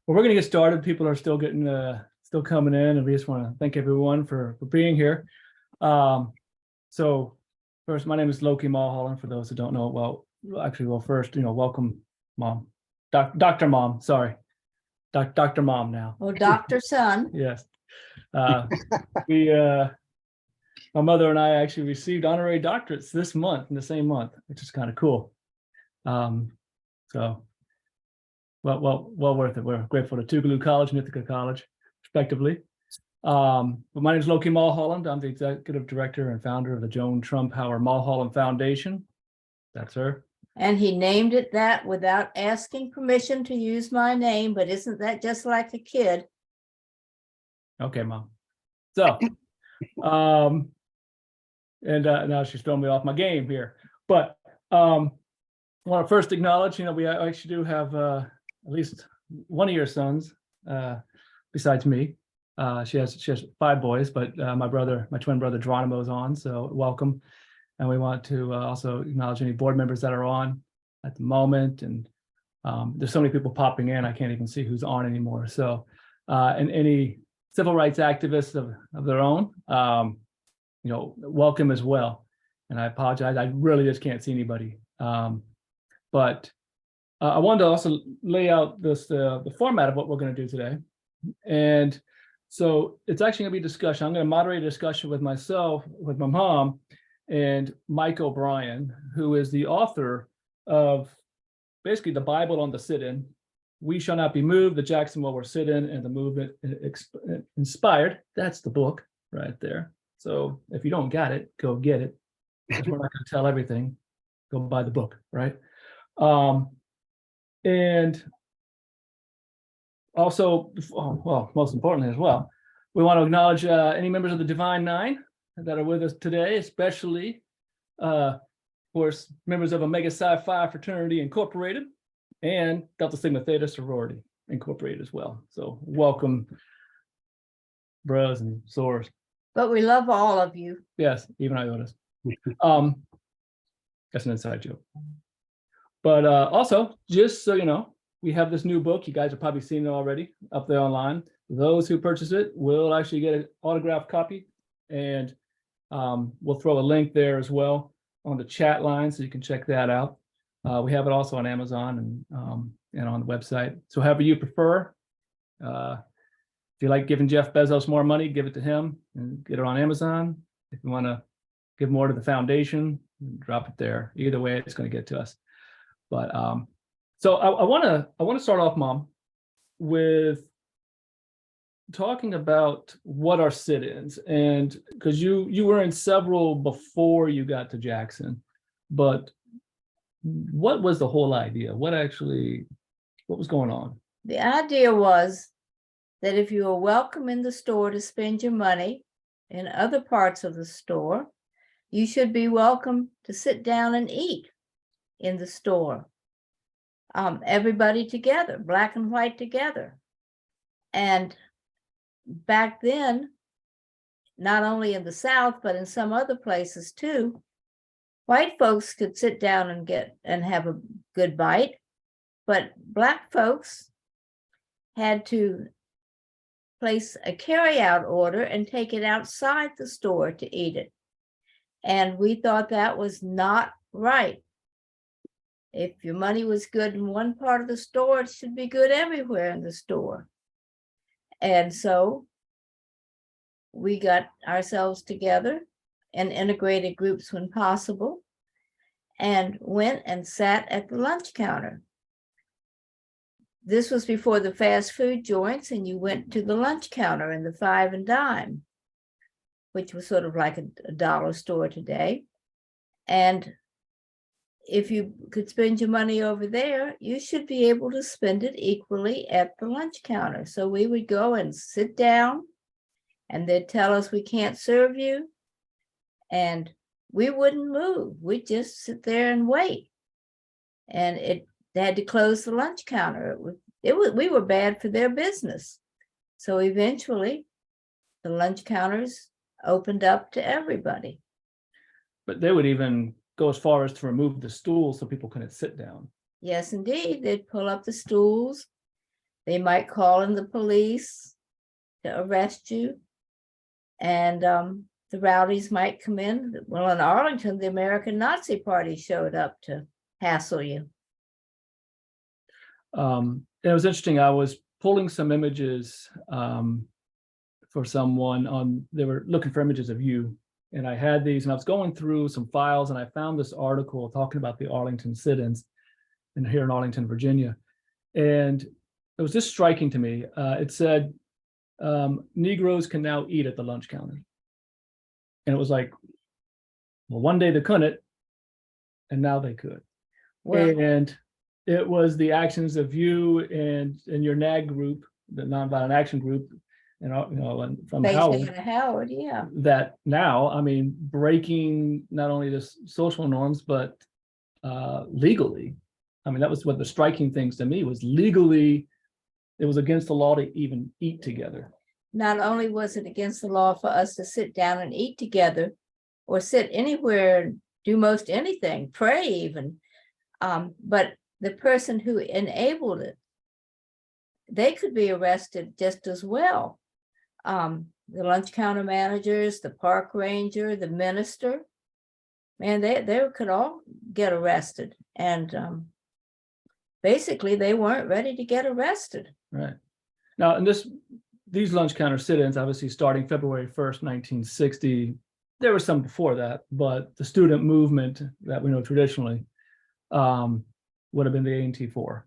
Well, we're going to get started. People are still still coming in, and we just want to thank everyone for being here. So first, my name is Loki Mulholland. For those who don't know, first, welcome, Mom, Dr. Mom. Sorry, Dr. Mom now. Oh, Dr. Son. Yes. My mother and I actually received honorary doctorates this month, in the same month, which is kind of cool. So. Well worth it. We're grateful to Tougaloo College and Ithaca College, respectively. But my name is Loki Mulholland. I'm the executive director and founder of the Joan Trumpauer Mulholland Foundation. That's her. And he named it that without asking permission to use my name, but isn't that just like a kid? Okay, Mom. So, now she's throwing me off my game here. But I want to first acknowledge, we actually do have at least one of your sons, besides me. She has 5 boys, but my twin brother Geronimo is on, so welcome. And we want to also acknowledge any board members that are on at the moment. And there's so many people popping in, I can't even see who's on anymore. So, and any civil rights activists of their own, welcome as well. And I apologize, I really just can't see anybody. But I wanted to also lay out the format of what we're going to do today. And so it's actually going to be discussion. I'm going to moderate a discussion with myself, with my mom, and Mike O'Brien, who is the author of basically the Bible on the sit-in. We Shall Not Be Moved, the Jacksonville War Sit-in, and the Movement Inspired. That's the book right there. So if you don't got it, go get it. Because we're not going to tell everything. Go buy the book, right? And also, most importantly as well, we want to acknowledge any members of the Divine Nine that are with us today, especially, of course, members of Omega Psi Phi Fraternity Incorporated and Delta Sigma Theta Sorority Incorporated as well. So welcome, bros and sores. But we love all of you. Yes, even iotas. That's an inside joke. But also, just so you know, we have this new book. You guys have probably seen it already up there online. Those who purchase it will actually get an autographed copy. And we'll throw a link there as well on the chat line, so you can check that out. We have it also on Amazon and on the website. So however you prefer. If you like giving Jeff Bezos more money, give it to him and get it on Amazon. If you want to give more to the foundation, drop it there. Either way, it's going to get to us. But so I want to start off, Mom, with talking about what are sit-ins, and because you were in several before you got to Jackson, but what was the whole idea? What was going on? The idea was that if you were welcome in the store to spend your money in other parts of the store, you should be welcome to sit down and eat in the store. Everybody together, black and white together. And back then, not only in the South, but in some other places too, white folks could sit down and have a good bite, but black folks had to place a carry-out order and take it outside the store to eat it. And we thought that was not right. If your money was good in one part of the store, it should be good everywhere in the store. And so we got ourselves together in integrated groups when possible and went and sat at the lunch counter. This was before the fast food joints, and you went to the lunch counter in the 5 and dime, which was sort of like a dollar store today. And if you could spend your money over there, you should be able to spend it equally at the lunch counter. So we would go and sit down, and they'd tell us we can't serve you. And we wouldn't move. We'd just sit there and wait. And they had to close the lunch counter. We were bad for their business. So eventually, the lunch counters opened up to everybody. But they would even go as far as to remove the stools so people couldn't sit down. Yes, indeed. They'd pull up the stools They might call in the police to arrest you. And the rowdies might come in. Well, in Arlington, the American Nazi Party showed up to hassle you. It was interesting. I was pulling some images for someone on, they were looking for images of you. And I had these, and I was going through some files, and I found this article talking about the Arlington sit-ins and here in Arlington, Virginia. And it was just striking to me. It said, Negroes can now eat at the lunch counter. And it was like, well, one day they couldn't, and now they could. Well, And it was the actions of you and your NAG group, the Nonviolent Action Group, and and from based Howard, out of Howard, yeah. that now, I mean, breaking not only the social norms, but legally. I mean, that was what the striking things to me was legally, it was against the law to even eat together. Not only was it against the law for us to sit down and eat together, or sit anywhere and do most anything, pray even, but the person who enabled it, they could be arrested just as well. The lunch counter managers, the park ranger, the minister, man, they could all get arrested. And basically they weren't ready to get arrested. Right. Now, and these lunch counter sit-ins, obviously starting February 1st, 1960, there was some before that, but the student movement that we know traditionally would have been the A&T4.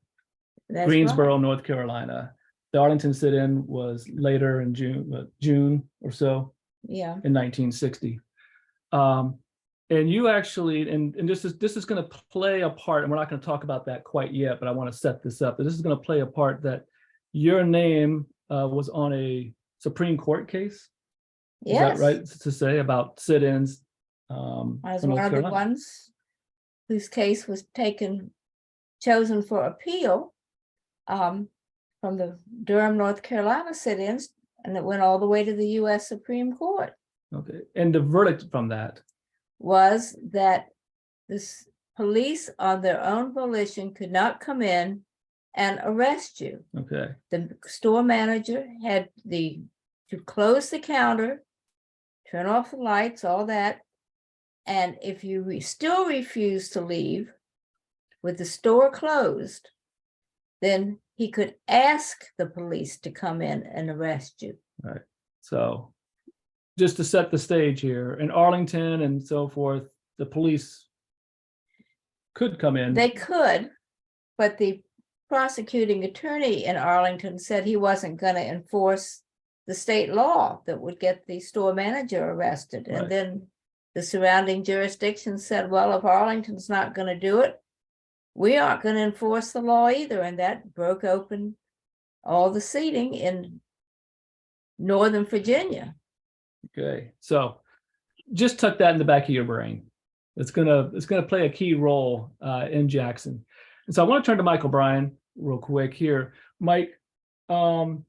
That's Greensboro, right. North Carolina. The Arlington sit-in was later in June or so Yeah. in 1960. And you actually, and this is going to play a part, and we're not going to talk about that quite yet, but I want to set this up. That this is going to play a part that your name was on a Supreme Court case. Yes. Is that right to say about sit-ins? I was one of the ones whose case was chosen for appeal from the Durham, North Carolina sit-ins, and it went all the way to the U.S. Supreme Court. Okay, and the verdict from that was that this police on their own volition could not come in and arrest you. Okay. The store manager had to close the counter, turn off the lights, all that. And if you still refuse to leave with the store closed, then he could ask the police to come in and arrest you. Right. So just to set the stage here, in Arlington and so forth, the police could come in. They could, but the prosecuting attorney in Arlington said he wasn't going to enforce the state law that would get the store manager arrested. Right. And then the surrounding jurisdictions said, well, if Arlington's not going to do it, we aren't going to enforce the law either. And that broke open all the seating in Northern Virginia. Okay, so just tuck that in the back of your brain. It's gonna play a key role in Jackson. And so I want to turn to Mike O'Brien real quick here. Mike, you're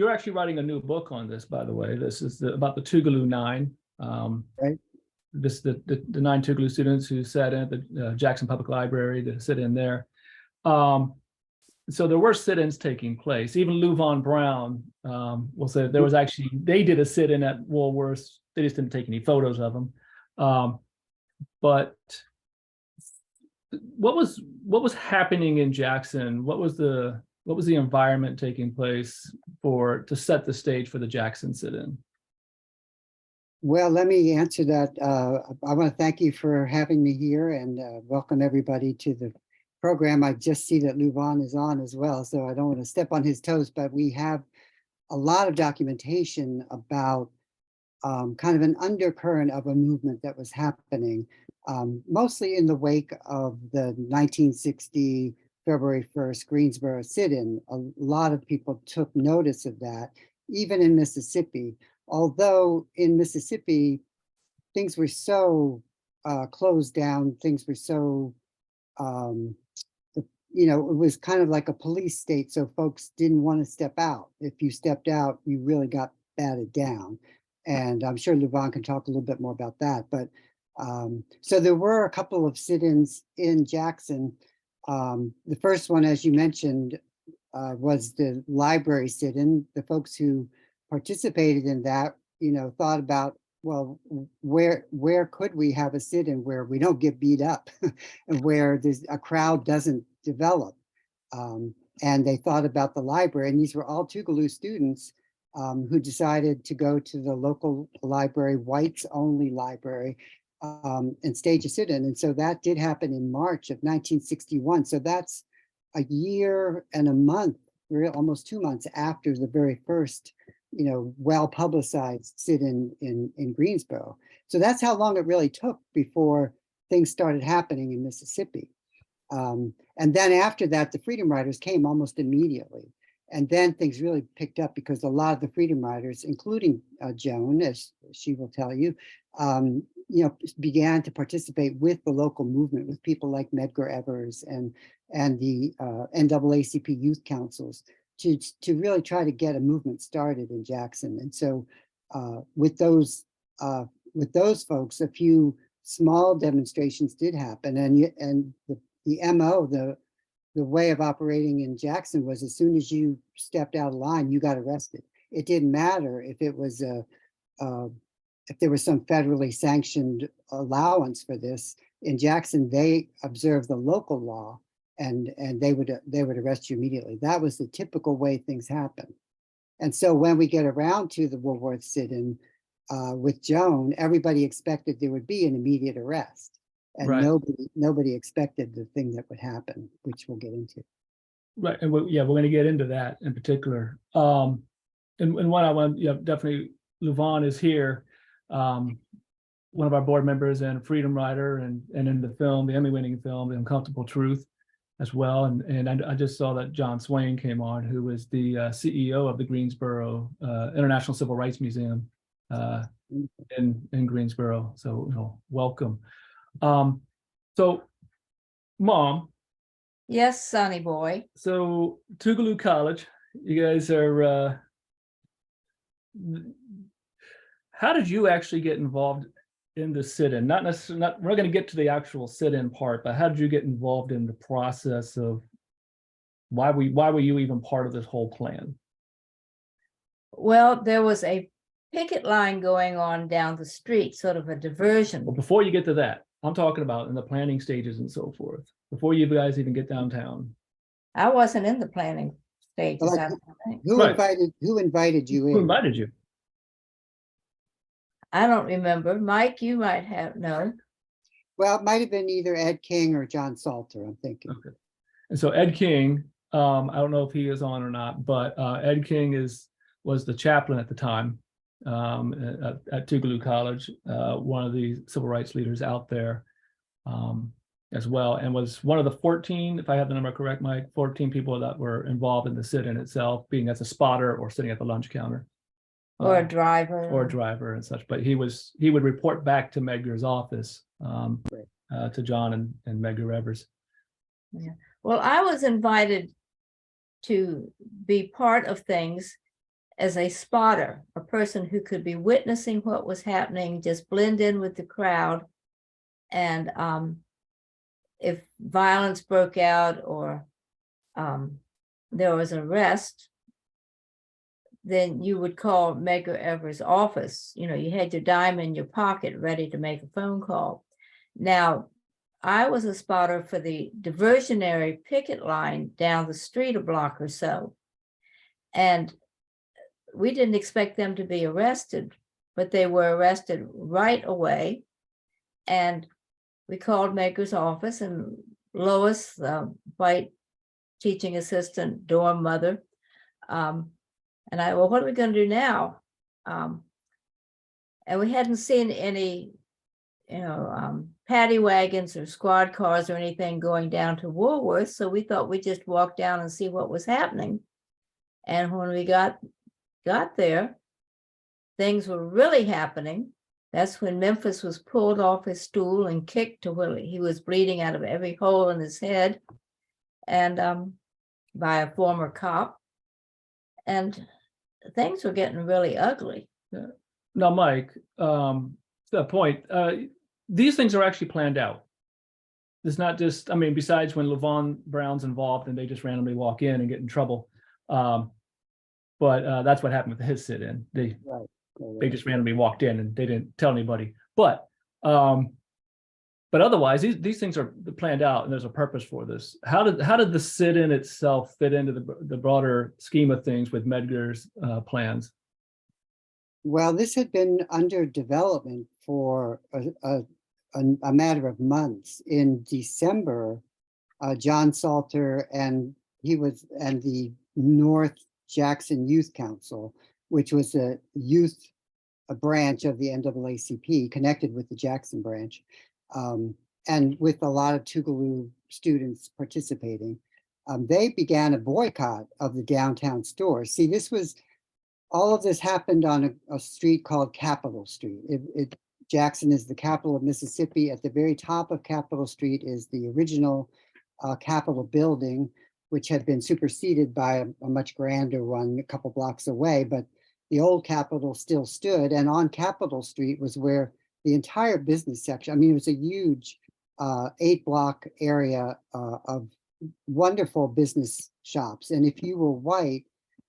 actually writing a new book on this, by the way. This is about the Tougaloo Nine. Right. The 9 Tougaloo students who sat in at the Jackson Public Library to sit in there. So there were sit-ins taking place. Even Lou Von Brown will say there was actually, they did a sit-in at Woolworth. They just didn't take any photos of them. But what was happening in Jackson? What was the environment taking place to set the stage for the Jackson sit-in? Well, let me answer that. I want to thank you for having me here and welcome everybody to the program. I just see that Lou Von is on as well, so I don't want to step on his toes, but we have a lot of documentation about kind of an undercurrent of a movement that was happening, mostly in the wake of the 1960 February 1st Greensboro sit-in. A lot of people took notice of that, even in Mississippi. Although in Mississippi, things were so closed down, things were so it was kind of like a police state, so folks didn't want to step out. If you stepped out, you really got batted down. And I'm sure Lou Von can talk a little bit more about that. But so there were a couple of sit-ins in Jackson. The first one, as you mentioned, was the library sit-in. The folks who participated in that, thought about, well, where could we have a sit-in where we don't get beat up and where there's a crowd doesn't develop. And they thought about the library, and these were all Tougaloo students who decided to go to the local library, whites only library, and stage a sit-in. And so that did happen in March of 1961. So that's a year and a month, almost 2 months after the very first, well-publicized sit-in in Greensboro. So that's how long it really took before things started happening in Mississippi. And then after that, the Freedom Riders came almost immediately. And then things really picked up because a lot of the Freedom Riders, including Joan, as she will tell you, began to participate with the local movement, with people like Medgar Evers and the NAACP youth councils to really try to get a movement started in Jackson. And so with those folks, a few small demonstrations did happen, and the MO, the way of operating in Jackson was as soon as you stepped out of line, you got arrested. It didn't matter if it was if there was some federally sanctioned allowance for this. In Jackson, they observed the local law, and they would arrest you immediately. That was the typical way things happen. And so when we get around to the Woolworth sit-in with Joan, everybody expected there would be an immediate arrest. And Right. nobody expected the thing that would happen, which we'll get into. Right, and we're going to get into that in particular. And one I want, definitely, Luvon is here, one of our board members and freedom rider, and in the film, the Emmy-winning film, The Uncomfortable Truth, as well. And I just saw that John Swain came on, who was the CEO of the Greensboro International Civil Rights Museum in Greensboro. So welcome. So, Mom. Yes, Sonny boy. So Tougaloo College, you guys are, how did you actually get involved in the sit-in? Not necessarily, we're going to get to the actual sit-in part, but how did you get involved in the process of why were you even part of this whole plan? Well, there was a picket line going on down the street, sort of a diversion. Well, before you get to that, I'm talking about in the planning stages and so forth, before you guys even get downtown. I wasn't in the planning stages. Like, I don't think. Who Right. invited you in? Who invited you? I don't remember. Mike, you might have no. Well, it might have been either Ed King or John Salter, I'm thinking. Okay. And so Ed King, I don't know if he is on or not, but Ed King was the chaplain at the time at Tougaloo College, one of the civil rights leaders out there as well, and was one of the 14, if I have the number correct, Mike, 14 people that were involved in the sit-in itself, being as a spotter or sitting at the lunch counter. Or a driver. Or a driver and such, but he would report back to Medgar's office, to John and Medgar Evers. Yeah. Well, I was invited to be part of things as a spotter, a person who could be witnessing what was happening, just blend in with the crowd. And if violence broke out or there was an arrest, then you would call Medgar Evers' office. You had your dime in your pocket ready to make a phone call. Now, I was a spotter for the diversionary picket line down the street a block or so. And we didn't expect them to be arrested, but they were arrested right away. And we called Medgar's office, and Lois, the white teaching assistant, dorm mother, and I, well, what are we going to do now? And we hadn't seen any, paddy wagons or squad cars or anything going down to Woolworth. So we thought we'd just walk down and see what was happening. And when we got there, things were really happening. That's when Memphis was pulled off his stool and kicked to where he was bleeding out of every hole in his head, and by a former cop. And things were getting really ugly. Yeah. Now, Mike, to that point, these things are actually planned out. it's not just, I mean, besides when Levon Brown's involved and they just randomly walk in and get in trouble. But that's what happened with his sit-in. They Right. just randomly walked in and they didn't tell anybody. But otherwise, these things are planned out and there's a purpose for this. How did the sit-in itself fit into the broader scheme of things with Medgar's plans? Well, this had been under development for a matter of months. In December, John Salter and the North Jackson Youth Council, which was a branch of the NAACP connected with the Jackson branch, and with a lot of Tougaloo students participating, they began a boycott of the downtown stores. See, all of this happened on a street called Capitol Street. Jackson is the capital of Mississippi. At the very top of Capitol Street is the original Capitol building, which had been superseded by a much grander one a couple blocks away, but the old Capitol still stood. And on Capitol Street was where the entire business section, I mean, it was a huge 8-block area of wonderful business shops. And if you were white,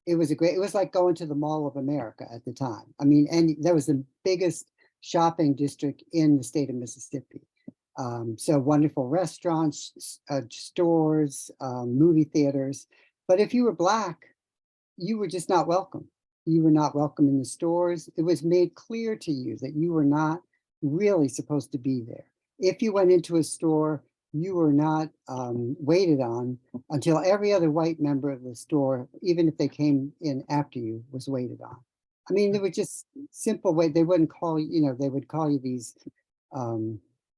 it was like going to the Mall of America at the time. I mean, and that was the biggest shopping district in the state of Mississippi. So wonderful restaurants, stores, movie theaters. But if you were Black, you were just not welcome. You were not welcome in the stores. It was made clear to you that you were not really supposed to be there. If you went into a store, you were not waited on until every other white member of the store, even if they came in after you, was waited on. I mean, there were just simple way. They wouldn't call you, they would call you these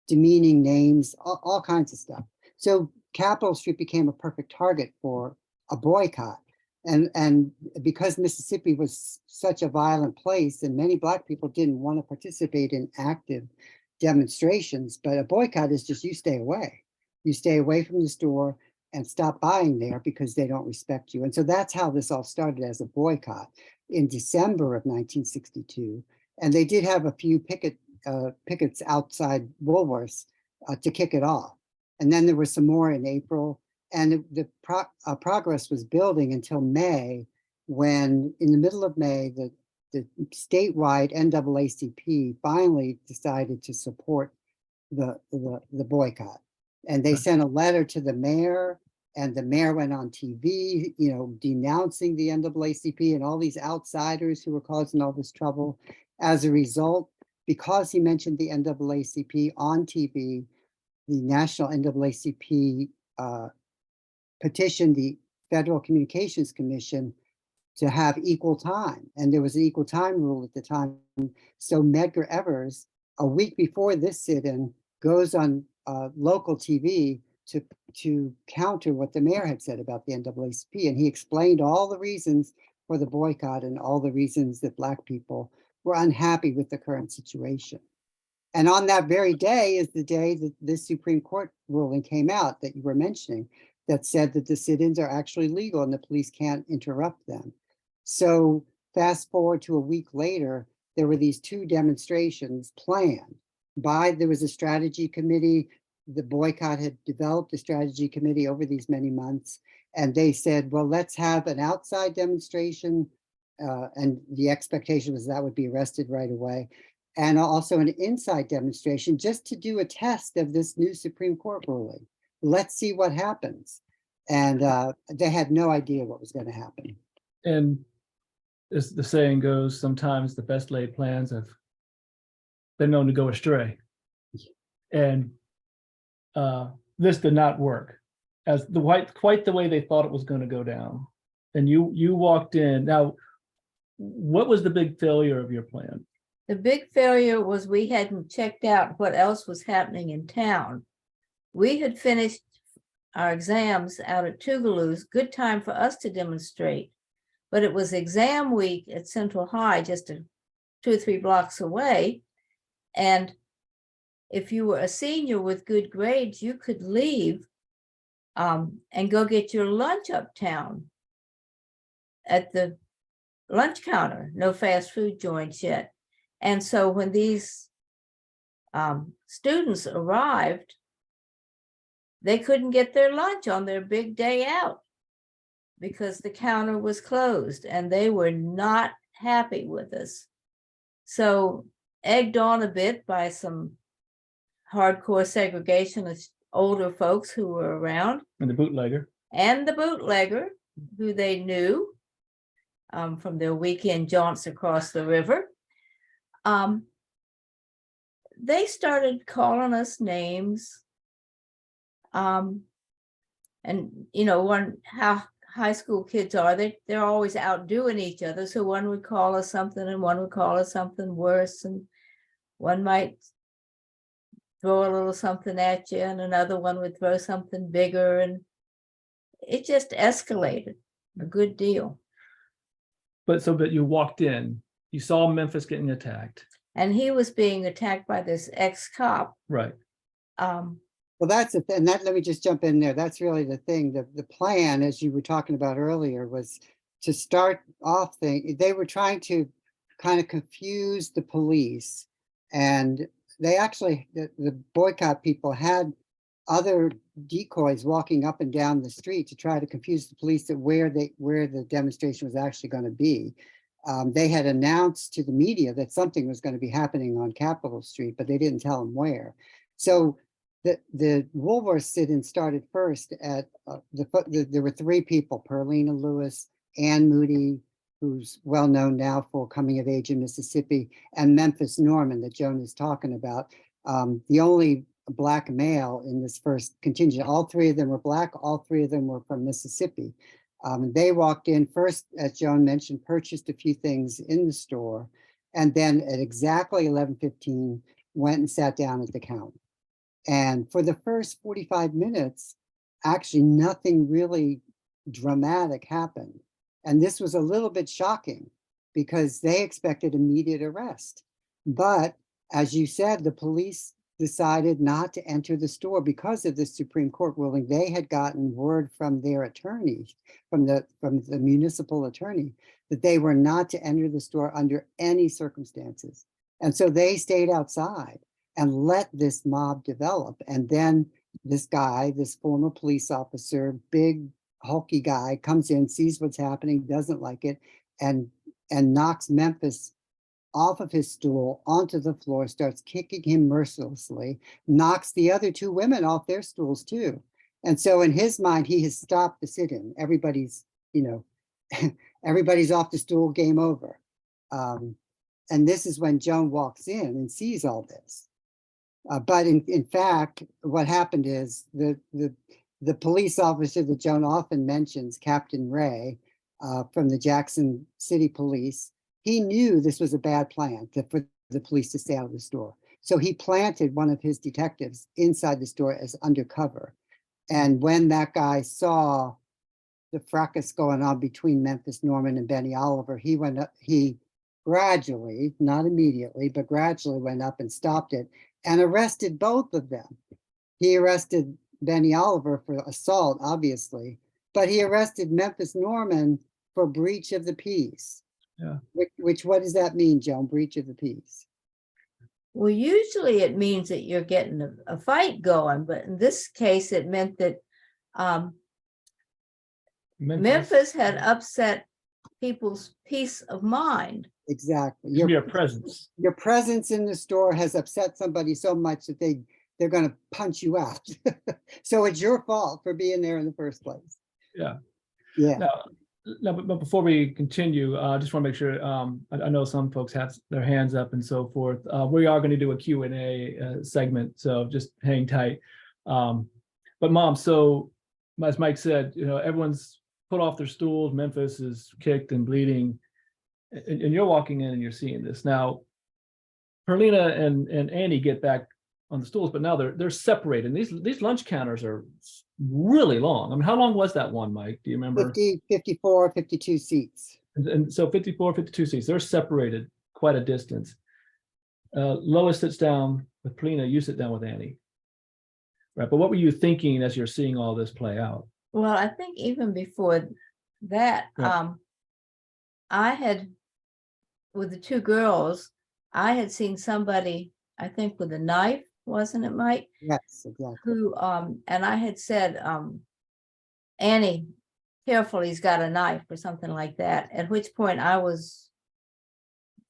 demeaning names, all kinds of stuff. So Capitol Street became a perfect target for a boycott. And because Mississippi was such a violent place and many Black people didn't want to participate in active demonstrations, but a boycott is just you stay away. You stay away from the store and stop buying there because they don't respect you. And so that's how this all started, as a boycott in December of 1962. And they did have a few pickets outside Woolworths to kick it off. And then there was some more in April. And the progress was building until May, when in the middle of May, the statewide NAACP finally decided to support the boycott. And they sent a letter to the mayor, and the mayor went on TV, denouncing the NAACP and all these outsiders who were causing all this trouble. As a result, because he mentioned the NAACP on TV, the National NAACP petitioned the Federal Communications Commission to have equal time. And there was an equal time rule at the time. So Medgar Evers, a week before this sit-in, goes on local TV to counter what the mayor had said about the NAACP. And he explained all the reasons for the boycott and all the reasons that Black people were unhappy with the current situation. And on that very day is the day that this Supreme Court ruling came out that you were mentioning, that said that the sit-ins are actually legal and the police can't interrupt them. So fast forward to a week later, there were these 2 demonstrations planned there was a strategy committee. The boycott had developed a strategy committee over these many months. And they said, well, let's have an outside demonstration. And the expectation was that would be arrested right away. And also an inside demonstration just to do a test of this new Supreme Court ruling. Let's see what happens. And they had no idea what was going to happen. And as the saying goes, sometimes the best laid plans have been known to go astray. And this did not work as quite the way they thought it was going to go down. And you walked in. Now, what was the big failure of your plan? The big failure was we hadn't checked out what else was happening in town. We had finished our exams out at Tougaloo's, good time for us to demonstrate, but it was exam week at Central High, just 2 or 3 blocks away. And if you were a senior with good grades, you could leave and go get your lunch uptown at the lunch counter. No fast food joints yet. And so when these students arrived, they couldn't get their lunch on their big day out because the counter was closed, and they were not happy with us. So, egged on a bit by some hardcore segregationist older folks who were around, And the bootlegger. and the bootlegger who they knew from their weekend jaunts across the river. They started calling us names. And how high school kids are, they're always outdoing each other. So one would call us something and one would call us something worse, and one might throw a little something at you and another one would throw something bigger, and it just escalated a good deal. But you walked in, you saw Memphis getting attacked. And he was being attacked by this ex-cop. Right. Well, that's the thing. Let me just jump in there. That's really the thing. The plan, as you were talking about earlier, was to start off they were trying to kind of confuse the police. And they actually, the boycott people had other decoys walking up and down the street to try to confuse the police at where the demonstration was actually going to be. They had announced to the media that something was going to be happening on Capitol Street, but they didn't tell them where. So the Woolworth sit-in started first at there were three people: Perlina Lewis, Ann Moody, who's well known now for coming of age in Mississippi, and Memphis Norman that Joan is talking about. The only Black male in this first contingent. All three of them were Black. All three of them were from Mississippi. They walked in first, as Joan mentioned, purchased a few things in the store, and then at exactly 11:15 went and sat down at the counter. And for the first 45 minutes, actually nothing really dramatic happened. And this was a little bit shocking because they expected immediate arrest. But as you said, the police decided not to enter the store because of the Supreme Court ruling. They had gotten word from their attorney, from the municipal attorney, that they were not to enter the store under any circumstances. And so they stayed outside and let this mob develop. And then this guy, this former police officer, big hulky guy, comes in, sees what's happening, doesn't like it, and knocks Memphis off of his stool onto the floor, starts kicking him mercilessly, knocks the other two women off their stools too. And so in his mind, he has stopped the sit-in. Everybody's, everybody's off the stool, game over. And this is when Joan walks in and sees all this. But in fact, what happened is the police officer that Joan often mentions, Captain Ray, from the Jackson City Police, he knew this was a bad plan for the police to stay out of the store. So he planted one of his detectives inside the store as undercover. And when that guy saw the fracas going on between Memphis Norman and Benny Oliver, he gradually, not immediately, but gradually went up and stopped it and arrested both of them. He arrested Benny Oliver for assault, obviously, but he arrested Memphis Norman for breach of the peace. Yeah. Which what does that mean, Joan? Breach of the peace? Well, usually it means that you're getting a fight going, but in this case, it meant that Memphis had upset people's peace of mind. Exactly. Your presence. Your presence in the store has upset somebody so much that they're going to punch you out. So it's your fault for being there in the first place. Yeah. Yeah. No, but before we continue, I just want to make sure, I know some folks have their hands up and so forth. We are going to do a Q&A segment, so just hang tight. But Mom, so as Mike said, everyone's put off their stools. Memphis is kicked and bleeding, and you're walking in and you're seeing this. Now, Perlina and Annie get back on the stools, but now they're separated. And these lunch counters are really long. I mean, how long was that one, Mike? Do you remember? 50, 54, 52 seats. And so 54, 52 seats, they're separated quite a distance. Lois sits down with Perlina, you sit down with Annie. Right, but what were you thinking as you're seeing all this play out? Well, I think even before that, Yeah. I had, with the two girls, I had seen somebody, I think with a knife, wasn't it, Mike? Yes, exactly. Who, and I had said, Annie, careful, he's got a knife or something like that, at which point I was,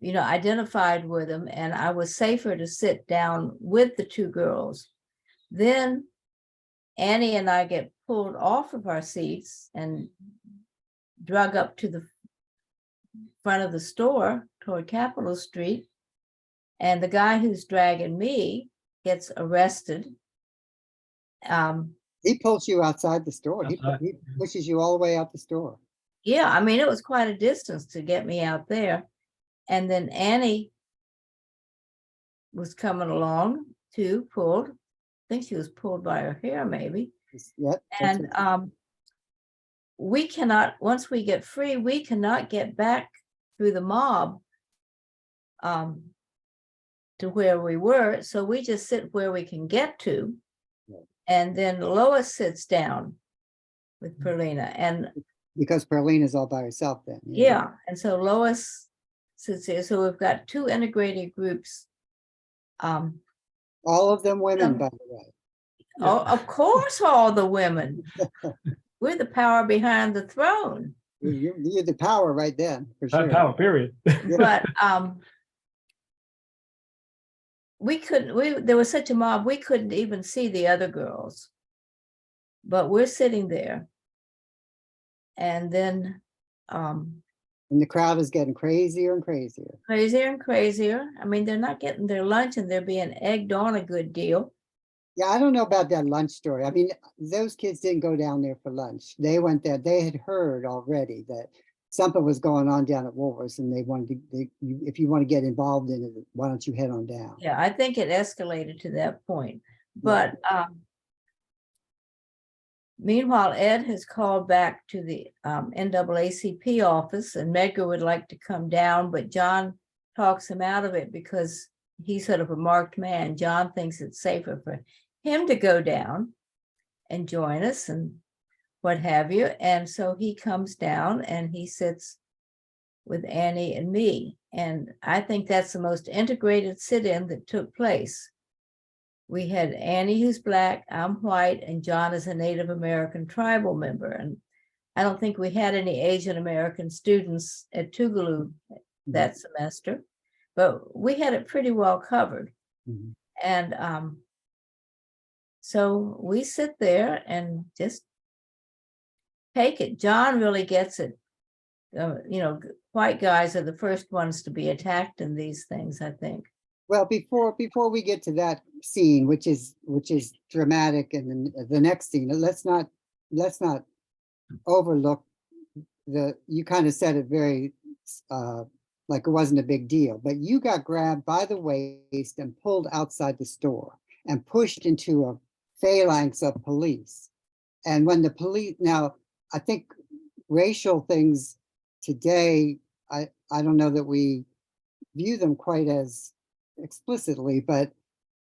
identified with him, and I was safer to sit down with the two girls. Then Annie and I get pulled off of our seats and drug up to the front of the store toward Capitol Street. And the guy who's dragging me gets arrested. He pulls you outside the store. Outside. He pushes you all the way out the store. Yeah, I mean, it was quite a distance to get me out there. And then Annie was coming along too, pulled. I think she was pulled by her hair, maybe. Yep. And we cannot, once we get free, we cannot get back through the mob to where we were. So we just sit where we can get to. Right. And then Lois sits down with Perlina. And because Perlene is all by herself then. yeah, and so Lois sits here. So we've got two integrated groups. All of them women, by the way. Oh, of course, all the women. We're the power behind the throne. You're the power right then, for sure. Power, period. But there was such a mob, we couldn't even see the other girls. But we're sitting there. And then And the crowd is getting crazier and crazier. crazier and crazier. I mean, they're not getting their lunch and they're being egged on a good deal. Yeah, I don't know about that lunch story. I mean, those kids didn't go down there for lunch. They went there. They had heard already that something was going on down at Woolworth's, and they wanted to. If you want to get involved in it, why don't you head on down? Yeah, I think it escalated to that point. But meanwhile, Ed has called back to the NAACP office, and Medgar would like to come down, but John talks him out of it because he's sort of a marked man. John thinks it's safer for him to go down and join us and what have you. And so he comes down and he sits with Annie and me. And I think that's the most integrated sit-in that took place. We had Annie, who's Black, I'm white, and John is a Native American tribal member. And I don't think we had any Asian American students at Tougaloo that semester, but we had it pretty well covered. Mhm. And so we sit there and just take it. John really gets it. White guys are the first ones to be attacked in these things, I think. Well, before we get to that scene, which is dramatic, and then the next scene, let's not overlook you kind of said it very like it wasn't a big deal, but you got grabbed by the waist and pulled outside the store and pushed into a phalanx of police. And when the police, now I think racial things today, I don't know that we view them quite as explicitly, but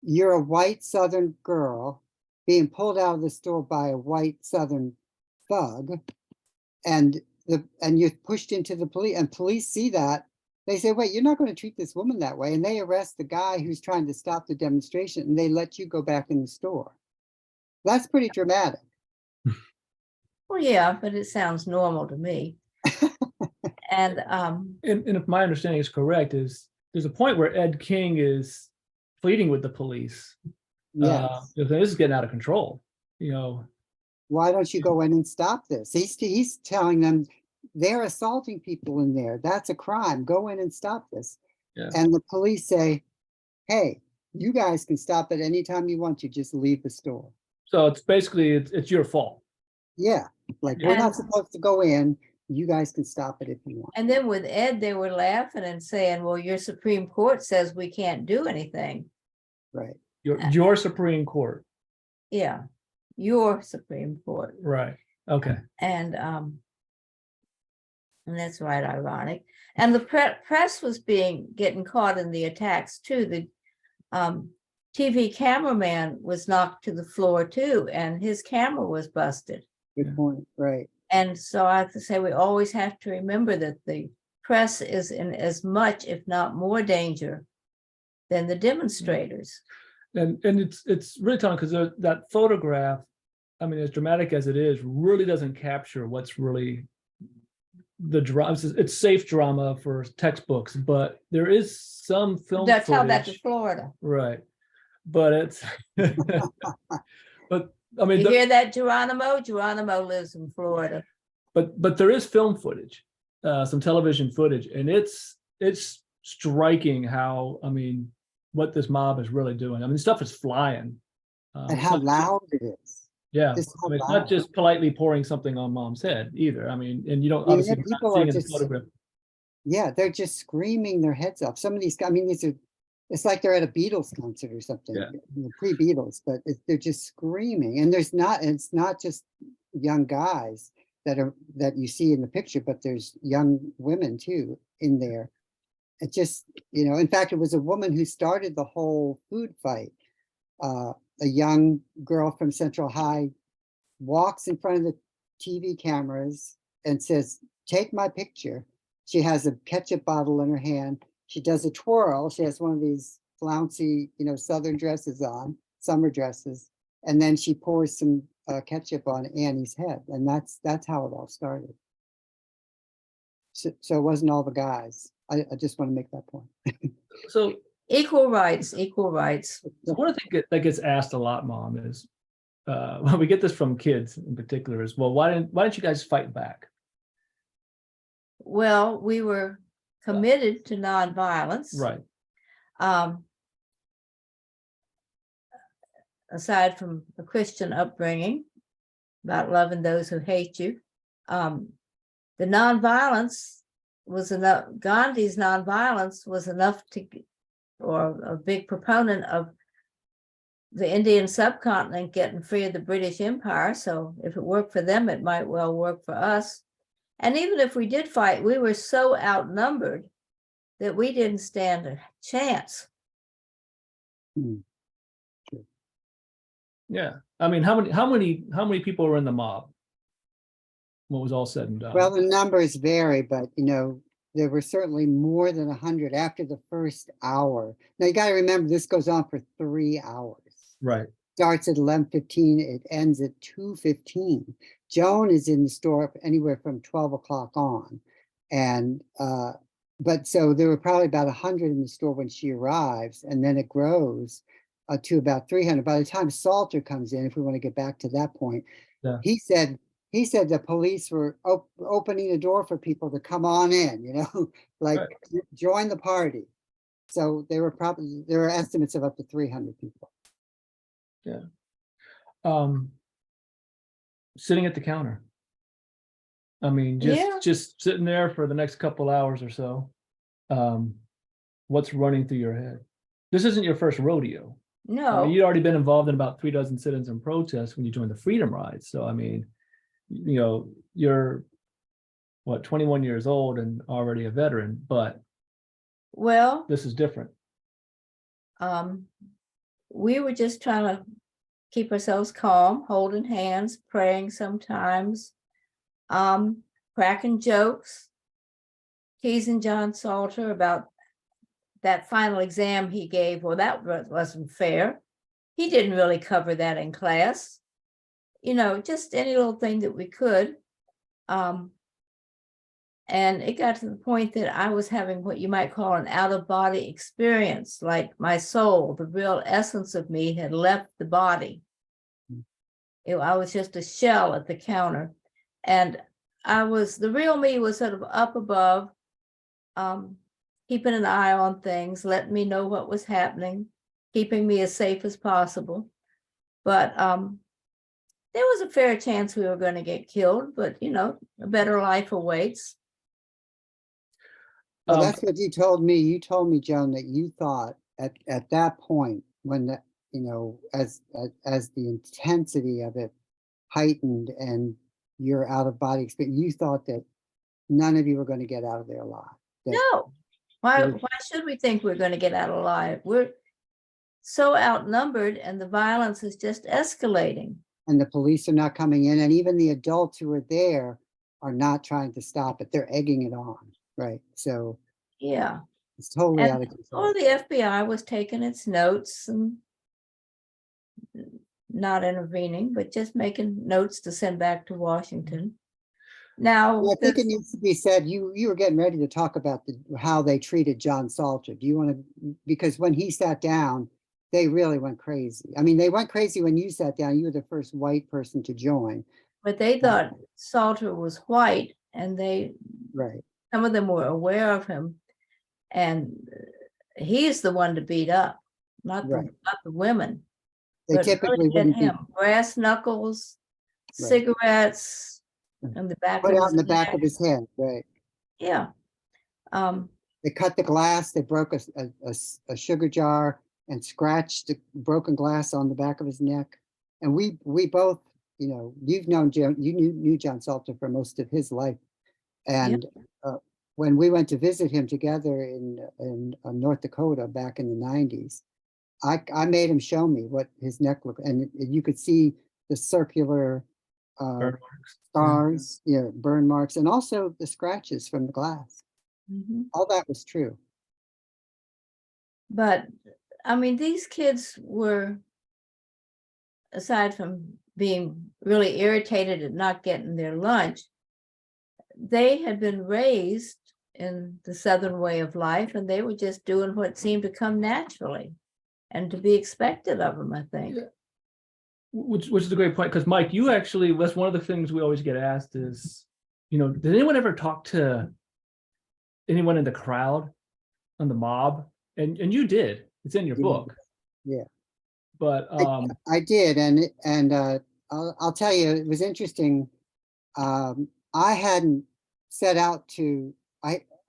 you're a white Southern girl being pulled out of the store by a white Southern thug, and you're pushed into the police, and police see that. They say, wait, you're not going to treat this woman that way. And they arrest the guy who's trying to stop the demonstration, and they let you go back in the store. That's pretty dramatic. Well, yeah, but it sounds normal to me. And if my understanding is correct, there's a point where Ed King is pleading with the police. Yes. This is getting out of control. Why don't you go in and stop this? He's telling them they're assaulting people in there. That's a crime. Go in and stop this. Yeah. And the police say, hey, you guys can stop it anytime you want to. Just leave the store. So it's basically it's your fault. Yeah, like we're not supposed to go in. You guys can stop it if you want. And then with Ed, they were laughing and saying, well, your Supreme Court says we can't do anything. Right. Your Supreme Court. Yeah, your Supreme Court. Right. Okay. And that's right, ironic. And the press was getting caught in the attacks too. The TV cameraman was knocked to the floor too, and his camera was busted. Good point. Right. And so I have to say, we always have to remember that the press is in as much, if not more, danger than the demonstrators. And it's really telling because that photograph, I mean, as dramatic as it is, really doesn't capture what's really the drama. It's safe drama for textbooks, but there is some film Tell that to footage, Florida. right? But it's, but I mean, You hear that, Geronimo? Geronimo lives in Florida. but there is film footage, some television footage, and it's striking how, I mean, what this mob is really doing. I mean, stuff is flying. And It's how not- loud it is. Yeah, Just I how mean, it's not loud. just politely pouring something on mom's head either. I mean, and you don't Yeah, obviously people not are seeing in the just- photograph. Yeah, they're just screaming their heads off. Some of these, I mean, it's like they're at a Beatles concert or something, Yeah. pre-Beatles, but they're just screaming. And it's not just young guys that you see in the picture, but there's young women too in there. It just, in fact, it was a woman who started the whole food fight. A young girl from Central High walks in front of the TV cameras and says, "Take my picture." She has a ketchup bottle in her hand. She does a twirl. She has one of these flouncy, Southern dresses on, summer dresses. And then she pours some ketchup on Annie's head. And that's how it all started. So it wasn't all the guys. I just want to make that point. So Equal rights, equal rights. one of the things that gets asked a lot, Mom, is well, we get this from kids in particular, is, well, why didn't you guys fight back? Well, we were committed to nonviolence. Right. Aside from a Christian upbringing about loving those who hate you, the nonviolence was enough. Gandhi's nonviolence was enough or a big proponent of the Indian subcontinent getting free of the British Empire. So if it worked for them, it might well work for us. And even if we did fight, we were so outnumbered that we didn't stand a chance. Yeah. I mean, how many people were in the mob? What was all said and done? Well, the numbers vary, but there were certainly more than 100 after the first hour. Now you got to remember, this goes on for 3 hours. Right. Starts at 11:15, it ends at 2:15. Joan is in the store anywhere from 12 o'clock on. And but so there were probably about 100 in the store when she arrives, and then it grows to about 300. By the time Salter comes in, if we want to get back to that point, Yeah. he said the police were opening the door for people to come on in, like Right. join the party. So there were estimates of up to 300 people. Yeah. Sitting at the counter. I mean, just sitting there for the next couple hours or so. What's running through your head? This isn't your first rodeo. I No, mean, you'd already been involved in about 36 sit-ins and protests when you joined the Freedom Rides. So I mean, you're what, 21 years old and already a veteran, but well, this is different. we were just trying to keep ourselves calm, holding hands, praying sometimes, cracking jokes, teasing John Salter about that final exam he gave. Well, that wasn't fair. He didn't really cover that in class. Just any little thing that we could. And it got to the point that I was having what you might call an out-of-body experience, like my soul, the real essence of me, had left the body. I was just a shell at the counter. And the real me was sort of up above, keeping an eye on things, letting me know what was happening, keeping me as safe as possible. But there was a fair chance we were going to get killed, but a better life awaits. Well, that's what you told me. You told me, Joan, that you thought at that point, when as the intensity of it heightened and your out of body experience, you thought that none of you were going to get out of there alive. No. Why should we think we're going to get out alive? We're so outnumbered and the violence is just escalating. And the police are not coming in, and even the adults who are there are not trying to stop it. They're egging it on, right? So yeah, it's totally and out of control. the FBI was taking its notes, and not intervening, but just making notes to send back to Washington. Now, Well, I think it this- needs to be said, you were getting ready to talk about how they treated John Salter. Do you want to, because when he sat down, they really went crazy. I mean, they went crazy when you sat down. You were the first white person to join. but they thought Salter was white, and Right. some of them were aware of him, and he's the one to beat up, not Right. the women. They But typically really hit wouldn't be him, brass knuckles, Right. cigarettes on the back put of out his in the back neck. of his head. Right. Yeah. They cut the glass, they broke a sugar jar and scratched the broken glass on the back of his neck. And we both, you've known knew John Salter for most of his life. And when we went to visit him together in North Dakota back in the 90s, I made him show me what his neck looked, and you could see the circular Burn marks. scars, burn marks, and also the scratches from the glass. Mhm. All that was true. But I mean, these kids were, aside from being really irritated at not getting their lunch, they had been raised in the Southern way of life, and they were just doing what seemed to come naturally and to be expected of them, I think. Yeah. Which is a great point, because Mike, you actually, that's one of the things we always get asked is, did anyone ever talk to anyone in the crowd, on the mob? And you did. It's in your Yeah. book. Yeah. But I did, and I'll tell you, it was interesting. I hadn't set out to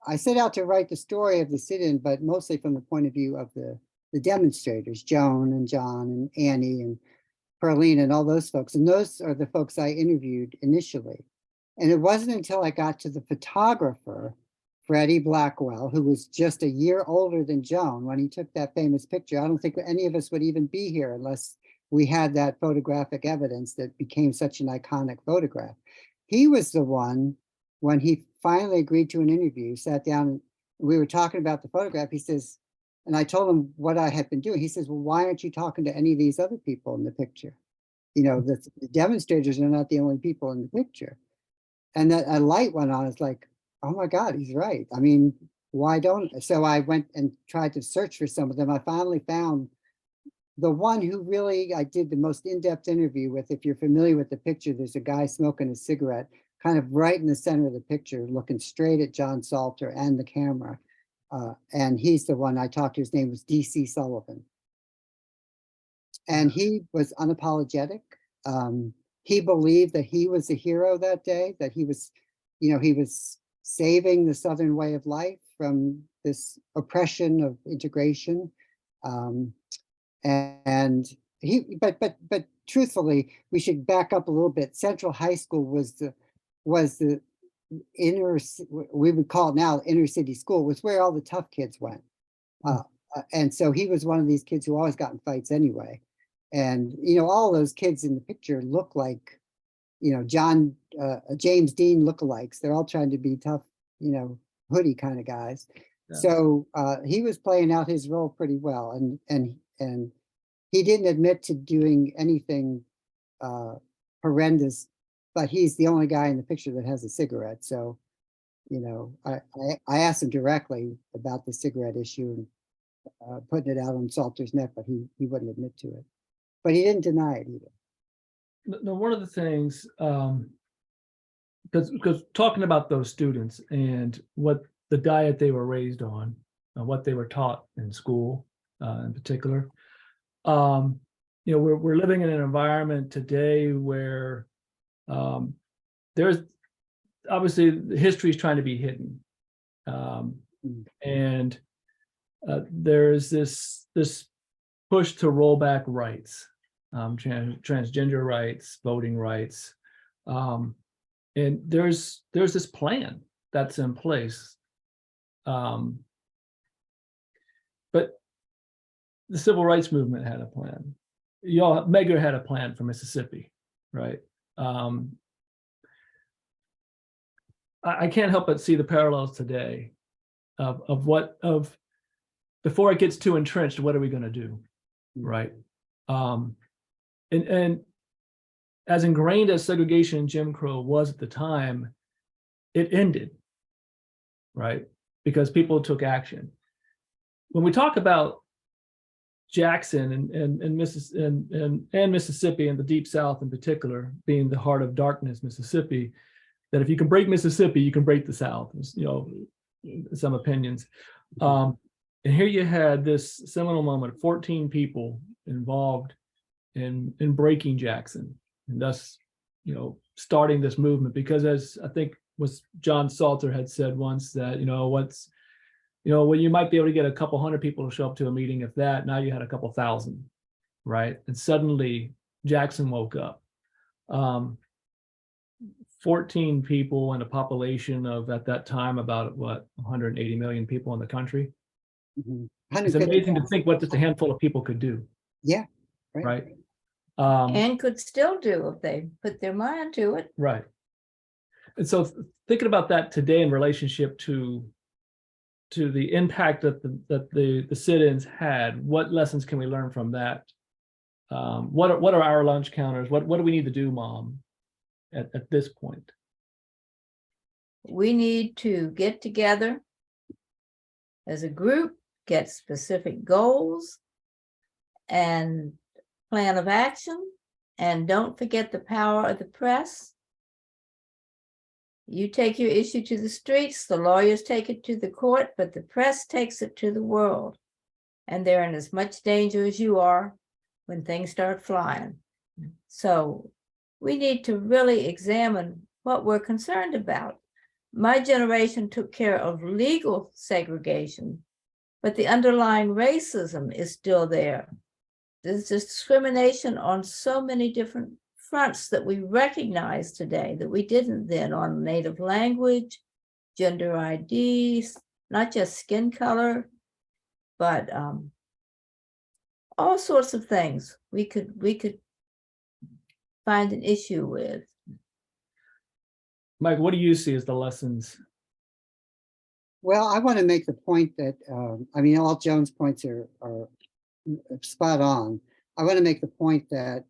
I set out to write the story of the sit-in, but mostly from the point of view of the demonstrators, Joan and John and Annie and Pearline and all those folks. And those are the folks I interviewed initially. And it wasn't until I got to the photographer, Freddie Blackwell, who was just a year older than Joan when he took that famous picture. I don't think any of us would even be here unless we had that photographic evidence that became such an iconic photograph. He was the one, when he finally agreed to an interview, sat down, we were talking about the photograph. He says, and I told him what I had been doing. He says, well, why aren't you talking to any of these other people in the picture? The demonstrators are not the only people in the picture. And that a light went on. It's like, oh my God, he's right. I mean, why don't? So I went and tried to search for some of them. I finally found the one who really I did the most in-depth interview with. If you're familiar with the picture, there's a guy smoking a cigarette kind of right in the center of the picture, looking straight at John Salter and the camera. And he's the one I talked to. His name was D.C. Sullivan. And he was unapologetic. He believed that he was a hero that day, that he was saving the Southern way of life from this oppression of integration. But truthfully, we should back up a little bit. Central High School was the we would call it now inner city school, was where all the tough kids went. And so he was one of these kids who always got in fights anyway. And, all those kids in the picture look like, James Dean lookalikes. They're all trying to be tough, hoodie kind of guys. Yeah. So he was playing out his role pretty well. And he didn't admit to doing anything horrendous, but he's the only guy in the picture that has a cigarette. So, I asked him directly about the cigarette issue and putting it out on Salter's neck, but he wouldn't admit to it. But he didn't deny it either. No, one of the things, because talking about those students and what the diet they were raised on, what they were taught in school, in particular, we're living in an environment today where there's obviously history is trying to be hidden, and there's this push to roll back rights, transgender rights, voting rights, and there's this plan that's in place, but the civil rights movement had a plan. Medgar had a plan for Mississippi, right? I can't help but see the parallels today of before it gets too entrenched, what are we going to do, right? and as ingrained as segregation and Jim Crow was at the time, it ended, right? Because people took action. When we talk about Jackson and Mississippi and the Deep South in particular being the heart of darkness, Mississippi, that if you can break Mississippi, you can break the South, you know, some opinions. And here you had this seminal moment, 14 people involved in breaking Jackson, and thus, you know, starting this movement. Because as I think was John Salter had said once, that, you know, well, you might be able to get a couple hundred people to show up to a meeting, if that. Now you had a couple thousand, right? And suddenly Jackson woke up. 14 people in a population of, at that time, about what, 180 million people in the country. It's amazing to think what just a handful of people could do. Yeah. Right. And could still do if they put their mind to it. Right. And so thinking about that today in relationship to the impact that the sit-ins had, what lessons can we learn from that? What are our lunch counters? What do we need to do, Mom, at this point? We need to get together as a group, get specific goals and plan of action, and don't forget the power of the press. You take your issue to the streets, the lawyers take it to the court, but the press takes it to the world. And they're in as much danger as you are when things start flying. So we need to really examine what we're concerned about. My generation took care of legal segregation, but the underlying racism is still there. There's discrimination on so many different fronts that we recognize today that we didn't then, on native language, gender IDs, not just skin color, but all sorts of things we could find an issue with. Mike, what do you see as the lessons? Well, I want to make the point that, I mean, all Joan's points are spot on. I want to make the point that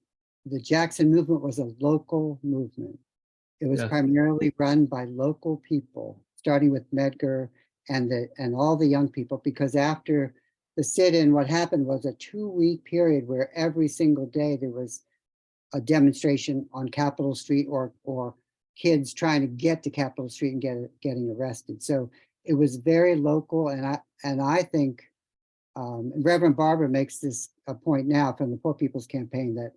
the Jackson movement was a local movement. It was primarily run by local people, starting with Medgar and all the young people, because after the sit-in, what happened was a 2-week period where every single day there was a demonstration on Capitol Street, or kids trying to get to Capitol Street and getting arrested. So it was very local, and I think Reverend Barber makes this a point now from the Poor People's Campaign that,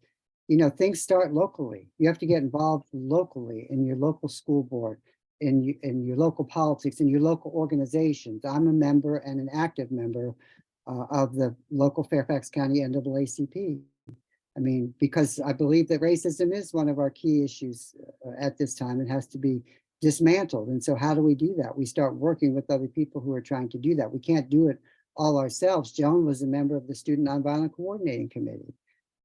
you know, things start locally. You have to get involved locally in your local school board, in your local politics, in your local organizations. I'm a member and an active member of the local Fairfax County NAACP. I mean, because I believe that racism is one of our key issues at this time. It has to be dismantled. And so how do we do that? We start working with other people who are trying to do that. We can't do it all ourselves. Joan was a member of the Student Nonviolent Coordinating Committee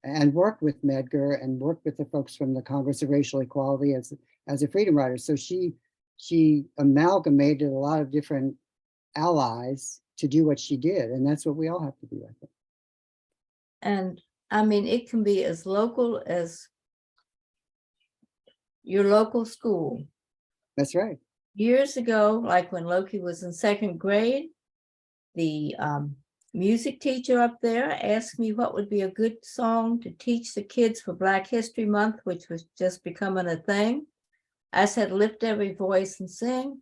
and worked with Medgar and worked with the folks from the Congress of Racial Equality as a freedom rider. So she amalgamated a lot of different allies to do what she did. And that's what we all have to do, I think. And I mean, it can be as local as your local school. That's right. Years ago, like when Loki was in 2nd grade, the music teacher up there asked me what would be a good song to teach the kids for Black History Month, which was just becoming a thing. I said, Lift Every Voice and Sing.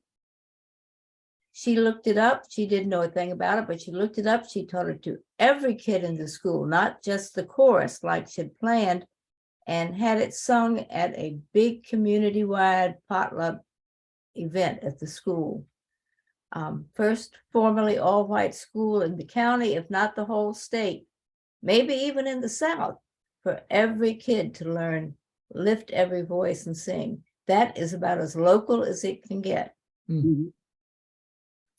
She looked it up. She didn't know a thing about it, but she looked it up. She taught it to every kid in the school, not just the chorus like she'd planned, and had it sung at a big community-wide potluck event at the school. First formerly all-white school in the county, if not the whole state, maybe even in the South, for every kid to learn Lift Every Voice and Sing. That is about as local as it can get. Mm-hmm.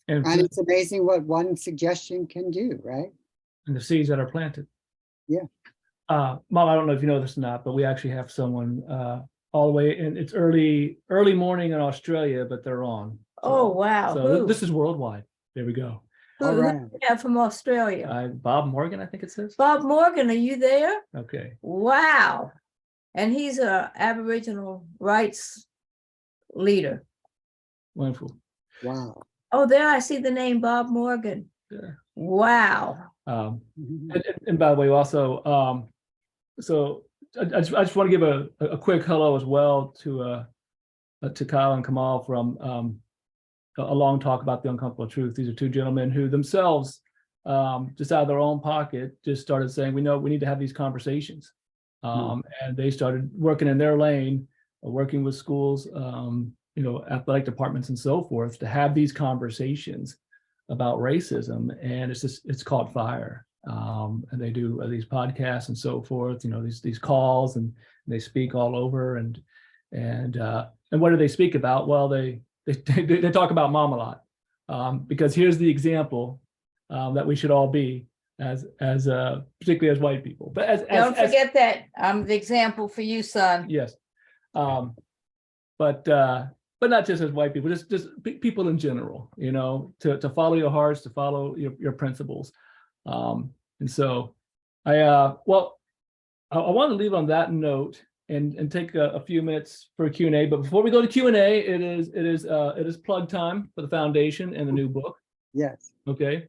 And it's amazing what one suggestion can do, right? And the seeds that are planted. Yeah. Mom, I don't know if you know this or not, but we actually have someone all the way, and it's early morning in Australia, but they're on. So, oh, wow. So this is worldwide. There we go. All Who right. do we have from Australia? Bob Morgan, I think it says. Bob Morgan, are you there? Okay. Wow. And he's a Aboriginal rights leader. Wonderful. Wow. Oh, there I see the name Bob Morgan. Yeah. Wow. And by the way, also, so I just want to give a quick hello as well to Kyle and Kamal from a long talk about the uncomfortable truth. These are two gentlemen who themselves, just out of their own pocket, just started saying, we know we need to have these conversations. And they started working in their lane, working with schools, athletic departments and so forth, to have these conversations about racism. And it's caught fire. And they do these podcasts and so forth, these calls, and they speak all over. And what do they speak about? Well, they talk about mom a lot, because here's the example that we should all be as particularly as white people. But Don't forget that I'm the example for you, son. yes, but not just as white people, just people in general. To follow your hearts, to follow your principles. And so I want to leave on that note and take a few minutes for Q&A. But before we go to Q&A, it is plug time for the foundation and the new book. Yes. Okay.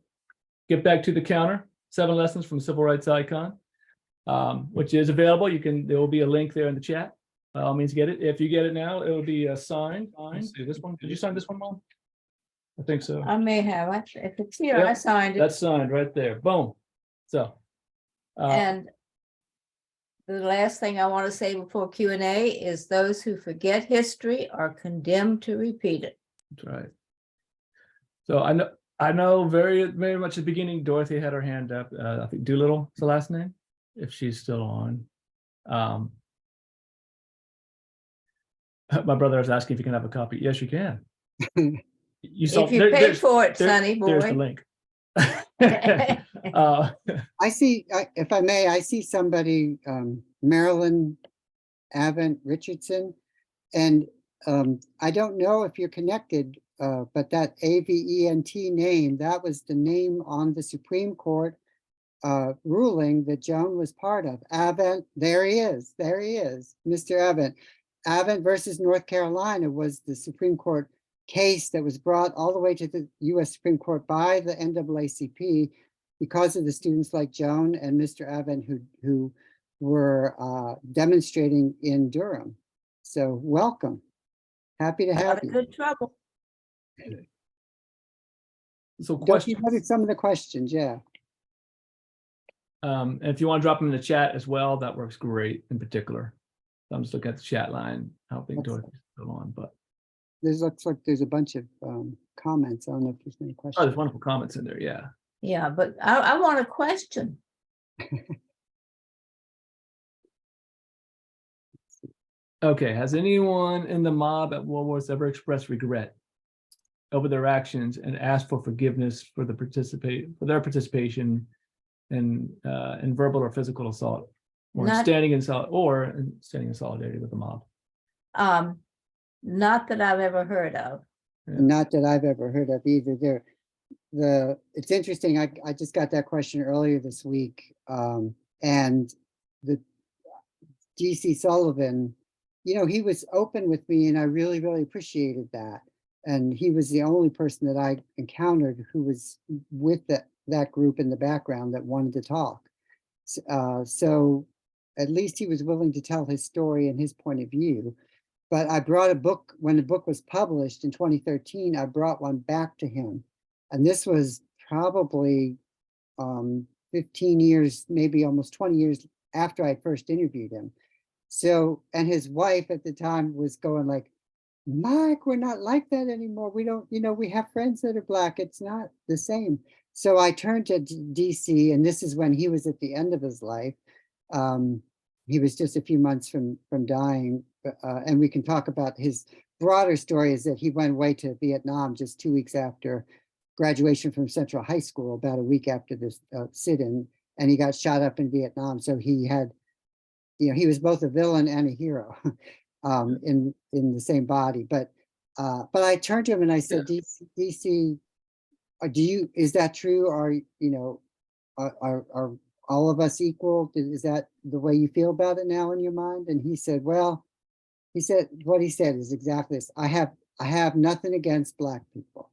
Get Back to the Counter, 7 Lessons from Civil Rights Icon, which is available. There will be a link there in the chat. By all means, get it. If you get it now, it will be signed. Let's see, this one. Did you sign this one, Mom? I think so. I may have. If it's here, Yep, I signed it. That's signed right there. Boom. So. And the last thing I want to say before Q&A is those who forget history are condemned to repeat it. That's right. So I know very, very much at the beginning, Dorothy had her hand up. I think Doolittle is the last name, if she's still on. My brother is asking if you can have a copy. Yes, you can. You saw, If you pay for it, sonny there's the boy. link. I see, if I may, I see somebody, Marilyn Avent Richardson, and I don't know if you're connected, but that AVENT name, that was the name on the Supreme Court ruling that Joan was part of. Avent, there he is, Mr. Avent. Avent versus North Carolina was the Supreme Court case that was brought all the way to the US Supreme Court by the NAACP because of the students like Joan and Mr. Avent who were demonstrating in Durham. So welcome. Happy to have you. Good trouble. So Don't questions. you some of the questions, yeah. And if you want to drop them in the chat as well, that works great in particular. I'm just looking at the chat line. I don't think Dorothy's still on, but Looks like there's a bunch of comments. I don't know if there's any oh, questions. there's wonderful comments in there. Yeah. Yeah, but I want a question. Okay. Has anyone in the mob at Woolworth ever expressed regret over their actions and asked for forgiveness for their participation in verbal or physical assault, or standing in solidarity with the mob? Not that I've ever heard of. Not that I've ever heard of either. It's interesting. I just got that question earlier this week, and the DC Sullivan, he was open with me, and I really, really appreciated that. And he was the only person that I encountered who was with that group in the background that wanted to talk. So at least he was willing to tell his story and his point of view. But I brought a book, when the book was published in 2013, I brought one back to him. And this was probably 15 years, maybe almost 20 years after I first interviewed him. So, and his wife at the time was going like, Mike, we're not like that anymore. We don't, we have friends that are Black. It's not the same. So I turned to DC, and this is when he was at the end of his life. He was just a few months from dying. And we can talk about his broader story is that he went away to Vietnam just 2 weeks after graduation from Central High School, about a week after this sit-in, and he got shot up in Vietnam. So he had, he was both a villain and a hero in the same body. But I turned to him and I said, DC, is that true? Are all of us equal? Is that the way you feel about it now in your mind? And he said, well, what he said is exactly this. I have nothing against Black people,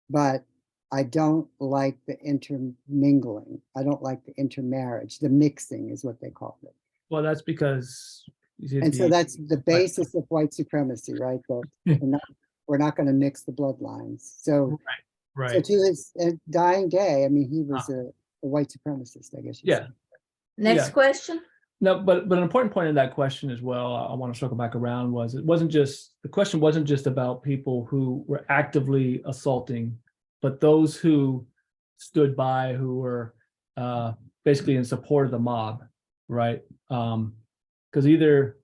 but I don't like the intermingling. I don't like the intermarriage. The mixing is what they called it. Well, that's because. And so that's the basis of white supremacy, right? That we're not going to mix the bloodlines. So, Right. so to his dying day, I mean, he was a white supremacist, I guess. Yeah. Next Yeah. question. No, but an important point in that question as well, I want to circle back around, was the question wasn't just about people who were actively assaulting, but those who stood by, who were basically in support of the mob, right? Because either,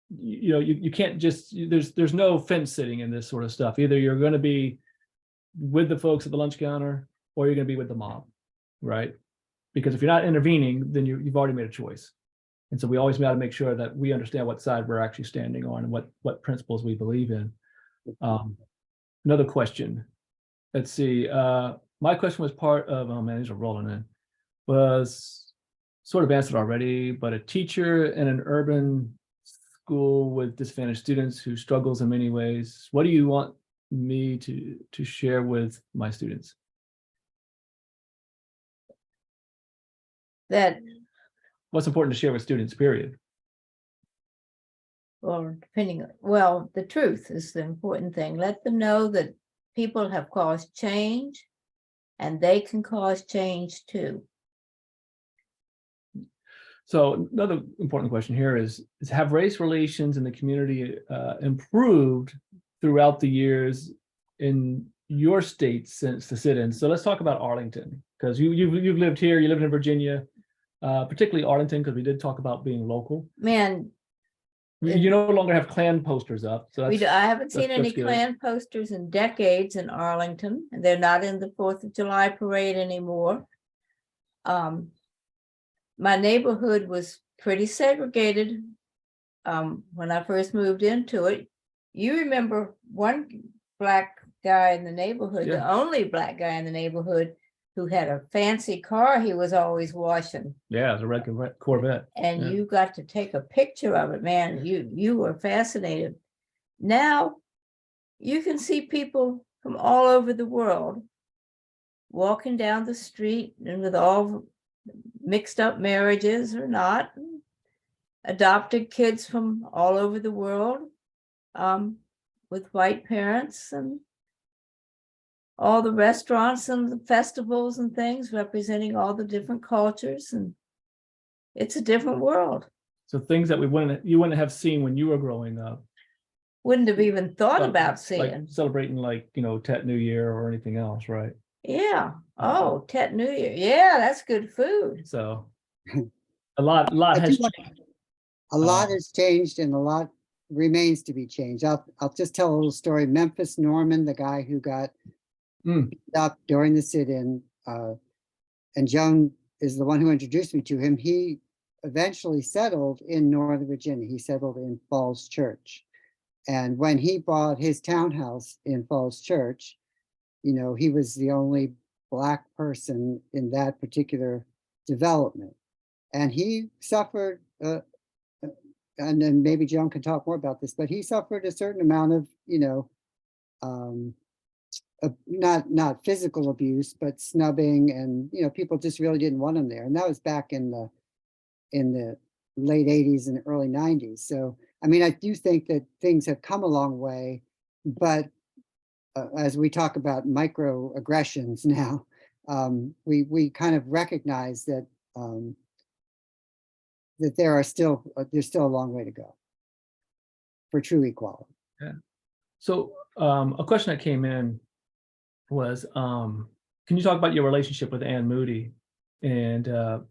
you can't just, there's no fence sitting in this sort of stuff. Either you're going to be with the folks at the lunch counter, or you're going to be with the mob, right? Because if you're not intervening, then you've already made a choice. And so we always got to make sure that we understand what side we're actually standing on and what principles we believe in. Another question. Let's see. My question was part of, oh man, these are rolling in, was sort of answered already, but a teacher in an urban school with disadvantaged students who struggles in many ways, what do you want me to share with my students? That, What's important to share with students, period? or depending, well, the truth is the important thing. Let them know that people have caused change and they can cause change too. So another important question here is have race relations in the community improved throughout the years in your state since the sit-in? So let's talk about Arlington, because you've lived here, you lived in Virginia, particularly Arlington, because we did talk about being local. Man, You no longer have Klan posters up. So I haven't seen any that's good. Klan posters in decades in Arlington. They're not in the 4th of July parade anymore. My neighborhood was pretty segregated when I first moved into it. You remember one Black guy in the neighborhood, Yeah. the only Black guy in the neighborhood, who had a fancy car he was always washing. Yeah, it's a red Corvette. And Yeah. you got to take a picture of it, man. You were fascinated. Now you can see people from all over the world walking down the street, and with all mixed up marriages or not, adopted kids from all over the world, with white parents, and all the restaurants and the festivals and things representing all the different cultures, and it's a different world. So things that you wouldn't have seen when you were growing up. Wouldn't have even thought about Like seeing. celebrating Tet New Year or anything else, right? Yeah. Oh, Tet New Year. Yeah, that's good food. So a lot has changed. A lot has changed and a lot remains to be changed. I'll just tell a little story. Memphis Norman, the guy who got beat up during the sit-in, and Joan is the one who introduced me to him. He eventually settled in Northern Virginia. He settled in Falls Church. And when he bought his townhouse in Falls Church, he was the only Black person in that particular development. And he suffered, and then maybe Joan can talk more about this, but he suffered a certain amount of, not physical abuse, but snubbing, and people just really didn't want him there. And that was back in the late 80s and early 90s. So I mean, I do think that things have come a long way, but as we talk about microaggressions now, we kind of recognize that that there's still a long way to go for true equality. Yeah. So a question that came in was, can you talk about your relationship with Ann Moody and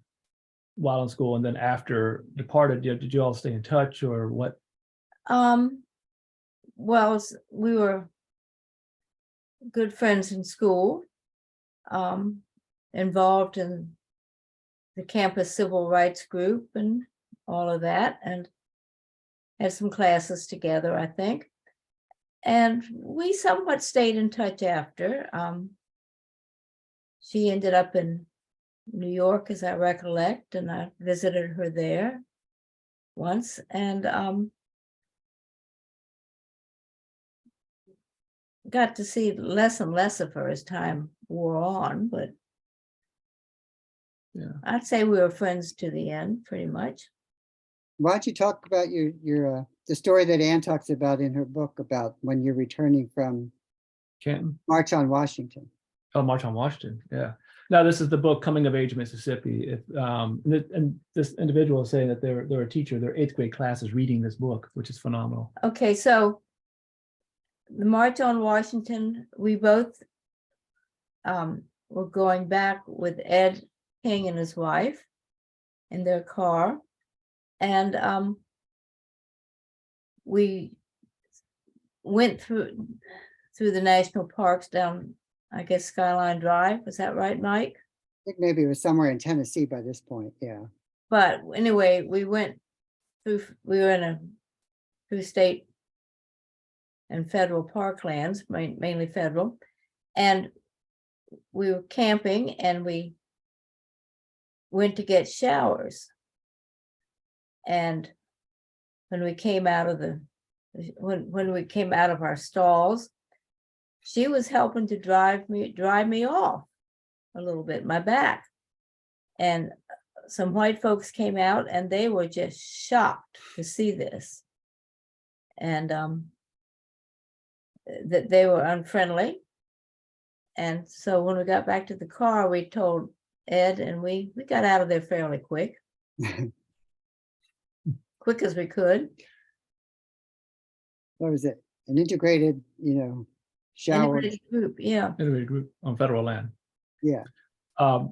while in school, and then after departed, did you all stay in touch or what? Well, we were good friends in school, involved in the campus civil rights group and all of that, and had some classes together, I think. And we somewhat stayed in touch after. she ended up in New York, as I recollect, and I visited her there once, and got to see less and less of her as time wore on, but Yeah. I'd say we were friends to the end, pretty much. Why don't you talk about your the story that Ann talks about in her book about when you're returning from Canton. March on Washington? Oh, March on Washington. Yeah. Now, this is the book Coming of Age in Mississippi. And this individual is saying that they're a teacher, their 8th grade class is reading this book, which is phenomenal. Okay, so the March on Washington, we both were going back with Ed King and his wife in their car. And we went through the national parks down, I guess, Skyline Drive. Was that right, Mike? I think maybe it was somewhere in Tennessee by this point, yeah. But anyway, we went through, we were through state and federal parklands, mainly federal. And we were camping and we went to get showers. And when we came out of when we came out of our stalls, she was helping to dry me off a little bit, my back. And some white folks came out and they were just shocked to see this. And that they were unfriendly. And so when we got back to the car, we told Ed, and we got out of there fairly quick. Quick as we could. What was it? An integrated, shower. Integrated group, yeah. Integrated group on federal land. Yeah. I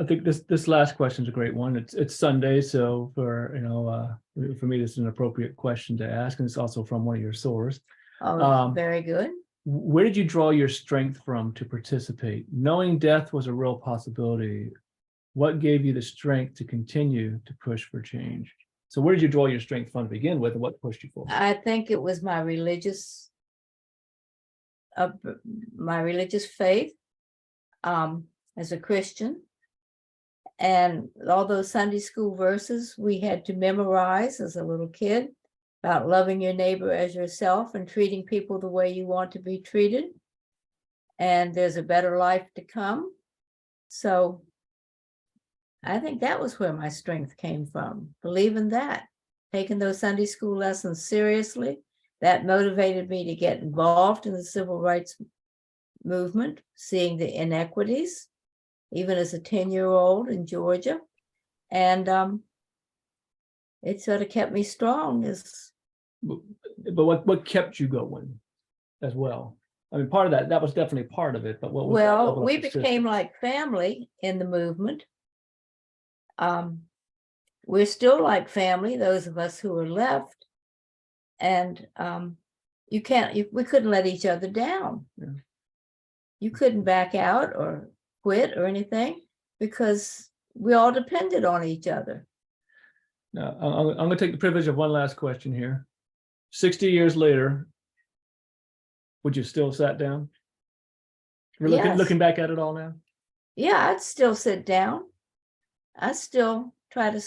think this last question is a great one. It's Sunday, so for me, this is an appropriate question to ask, and it's also from one of your sources. Oh, very good. Where did you draw your strength from to participate? Knowing death was a real possibility, what gave you the strength to continue to push for change? So where did you draw your strength from to begin with, and what pushed you forward? I think it was my religious faith as a Christian. And all those Sunday school verses we had to memorize as a little kid about loving your neighbor as yourself and treating people the way you want to be treated. And there's a better life to come. So I think that was where my strength came from, believing that, taking those Sunday school lessons seriously. That motivated me to get involved in the civil rights movement, seeing the inequities, even as a 10-year-old in Georgia. And it sort of kept me strong. But what kept you going as well? I mean, part of that was definitely part of it, but what was that level Well, of we persistence? became like family in the movement. We're still like family, those of us who are left. And we couldn't let each other down. Yeah. You couldn't back out or quit or anything because we all depended on each other. Now, I'm going to take the privilege of one last question here. 60 years later, would you still sat down? We're Yes. looking back at it all now? Yeah, I'd still sit down. I still try to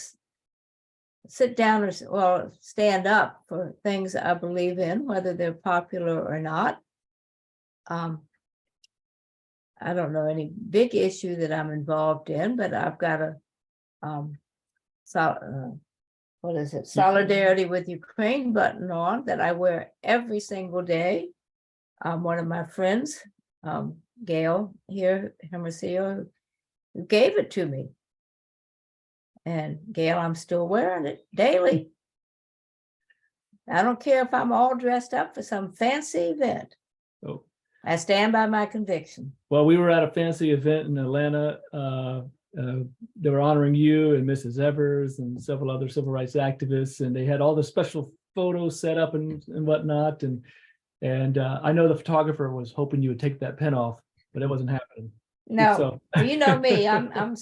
sit down or stand up for things I believe in, whether they're popular or not. I don't know any big issue that I'm involved in, but I've got a Solidarity with Ukraine button on that I wear every single day. One of my friends, Gail here, Hermosillo, who gave it to me. And Gail, I'm still wearing it daily. I don't care if I'm all dressed up for some fancy event. Oh. I stand by my conviction. Well, we were at a fancy event in Atlanta. They were honoring you and Mrs. Evers and several other civil rights activists, and they had all the special photos set up and whatnot. And I know the photographer was hoping you would take that pen off, but it wasn't happening. No, So you know me. I'm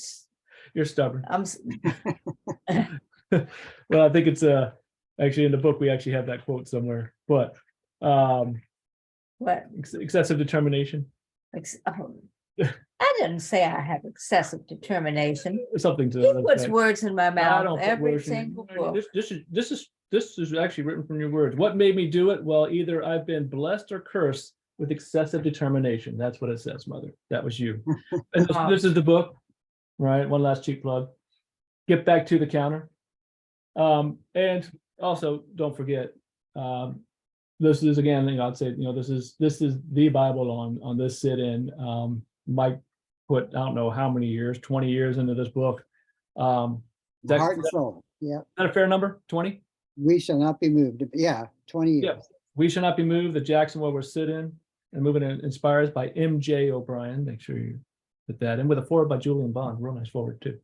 you're stubborn. I'm Well, I think it's actually in the book we actually have that quote somewhere. But what? excessive determination. Oh, I didn't say I have excessive determination. Something to He that puts effect. words in my I mouth don't put every words in- single I mean, book. This is actually written from your words. What made me do it? Well, either I've been blessed or cursed with excessive determination. That's what it says, Mother. That was you. And this is the book, right? One last cheap plug. Get back to the counter. And also don't forget, this is again, I'd say, this is the Bible on this sit-in. Mike put, I don't know how many years, 20 years into this book. Heart and soul. Yeah. Is that a fair number? 20? We shall not be moved. Yeah, 20 years. Yep. We Shall Not Be Moved, the Jackson We're Sit-In and Moving Inspires by M.J. O'Brien. Make sure you put that in with a forward by Julian Bond. Real nice forward too.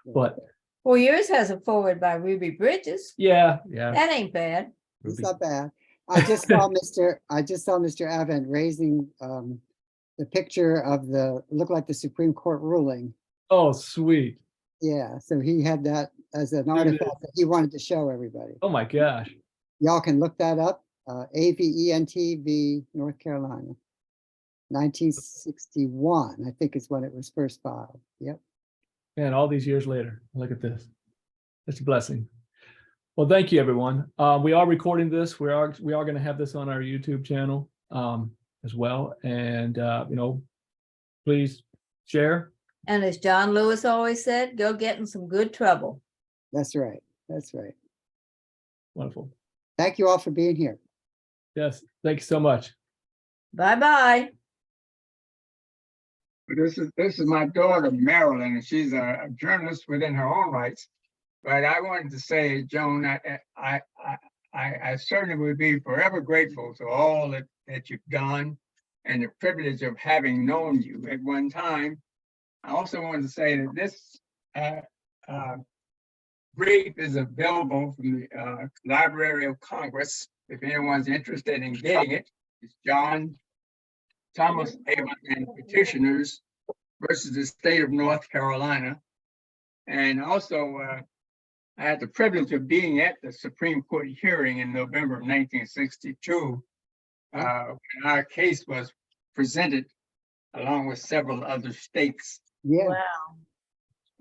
But Well, yours has a forward by Ruby Bridges. yeah. That ain't bad. It's Ruby. not bad. I just saw Mr. Avent raising the picture of looked like the Supreme Court ruling. Oh, sweet. Yeah, so he had that as an There it artifact that he wanted to show everybody. Oh my gosh. Y'all can look that up. AVENT v. North Carolina. 1961, I think is when it was first filed. Yep. Man, all these years later, look at this. It's a blessing. Well, thank you, everyone. We are recording this. We are going to have this on our YouTube channel as well. And please share. And as John Lewis always said, go get in some good trouble. That's right. That's right. Wonderful. Thank you all for being here. Yes, thank you so much. Bye-bye. This is my daughter, Marilyn, and she's a journalist within her own rights. But I wanted to say, Joan, I certainly would be forever grateful to all that you've done and the privilege of having known you at one time. I also wanted to say that this brief is available from the Library of Congress. If anyone's interested in getting it, it's John Thomas Avon and Petitioners versus the State of North Carolina. And also, I had the privilege of being at the Supreme Court hearing in November of 1962, when our case was presented along with several other states. Yeah. Wow.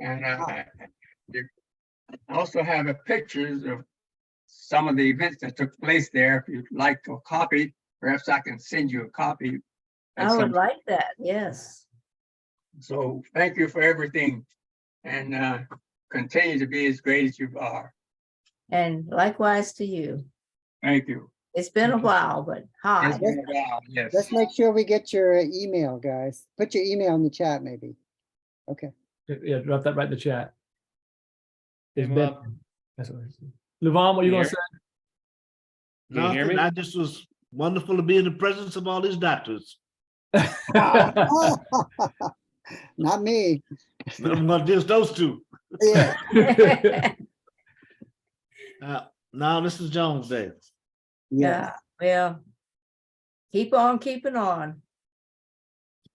And I also have pictures of some of the events that took place there. If you'd like a copy, perhaps I can send you a copy. at I some would like that. Yes. So thank you for everything, and continue to be as great as you are. And likewise to you. Thank you. It's been a while, but hi. It's been a while, yes. Let's make sure we get your email, guys. Put your email in the chat, maybe. Okay. Yeah, drop that right in the chat. It's Hey, been, Bob. that's what I see. Levon, what are you gonna Here. say? Can you hear Nothing. me? I just was wonderful to be in the presence of all these doctors. Not me. I'm gonna just those two. Yeah. Now this is Jones Day. Yeah. Well, keep on keeping on.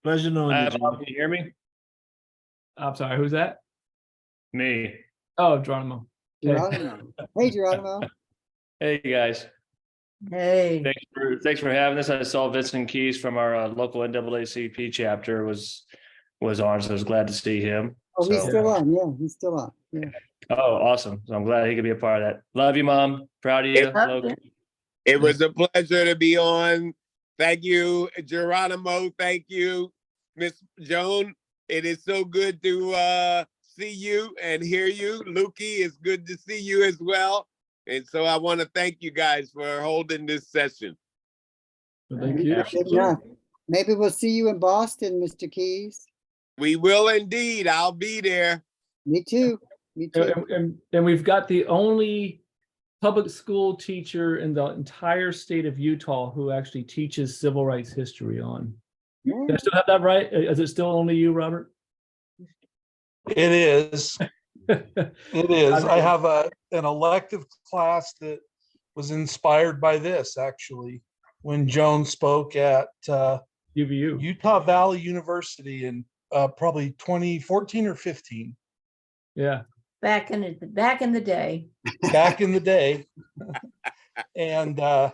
Pleasure knowing you. Bob, Jim. can you hear me? I'm sorry, who's that? Me. Oh, Geronimo. Okay. Geronimo. Hey, Geronimo. Hey, guys. Hey, Thanks for having this. I saw Vincent Keys from our local NAACP chapter was on, so I was glad to see him. Oh, he's So- still on. Yeah, he's still on. Yeah. Oh, awesome. So I'm glad he could be a part of that. Love you, Mom. Proud of you. Love Loki. you. It was a pleasure to be on. Thank you, Geronimo. Thank you, Miss Joan. It is so good to see you and hear you. Lukey, it's good to see you as well. And so I want to thank you guys for holding this session. Well, thank you. Good enough. Maybe we'll see you in Boston, Mr. Keys. We will indeed. I'll be there. Me too. Me too. And we've got the only public school teacher in the entire state of Utah who actually teaches civil rights history on. Yeah. Do I still have that right? Is it still only you, Robert? It is. It is. I have an elective class that was inspired by this, actually, when Joan spoke at UVU. Utah Valley University in probably 2014 or 15, Yeah. Back in the day. back in the day. And I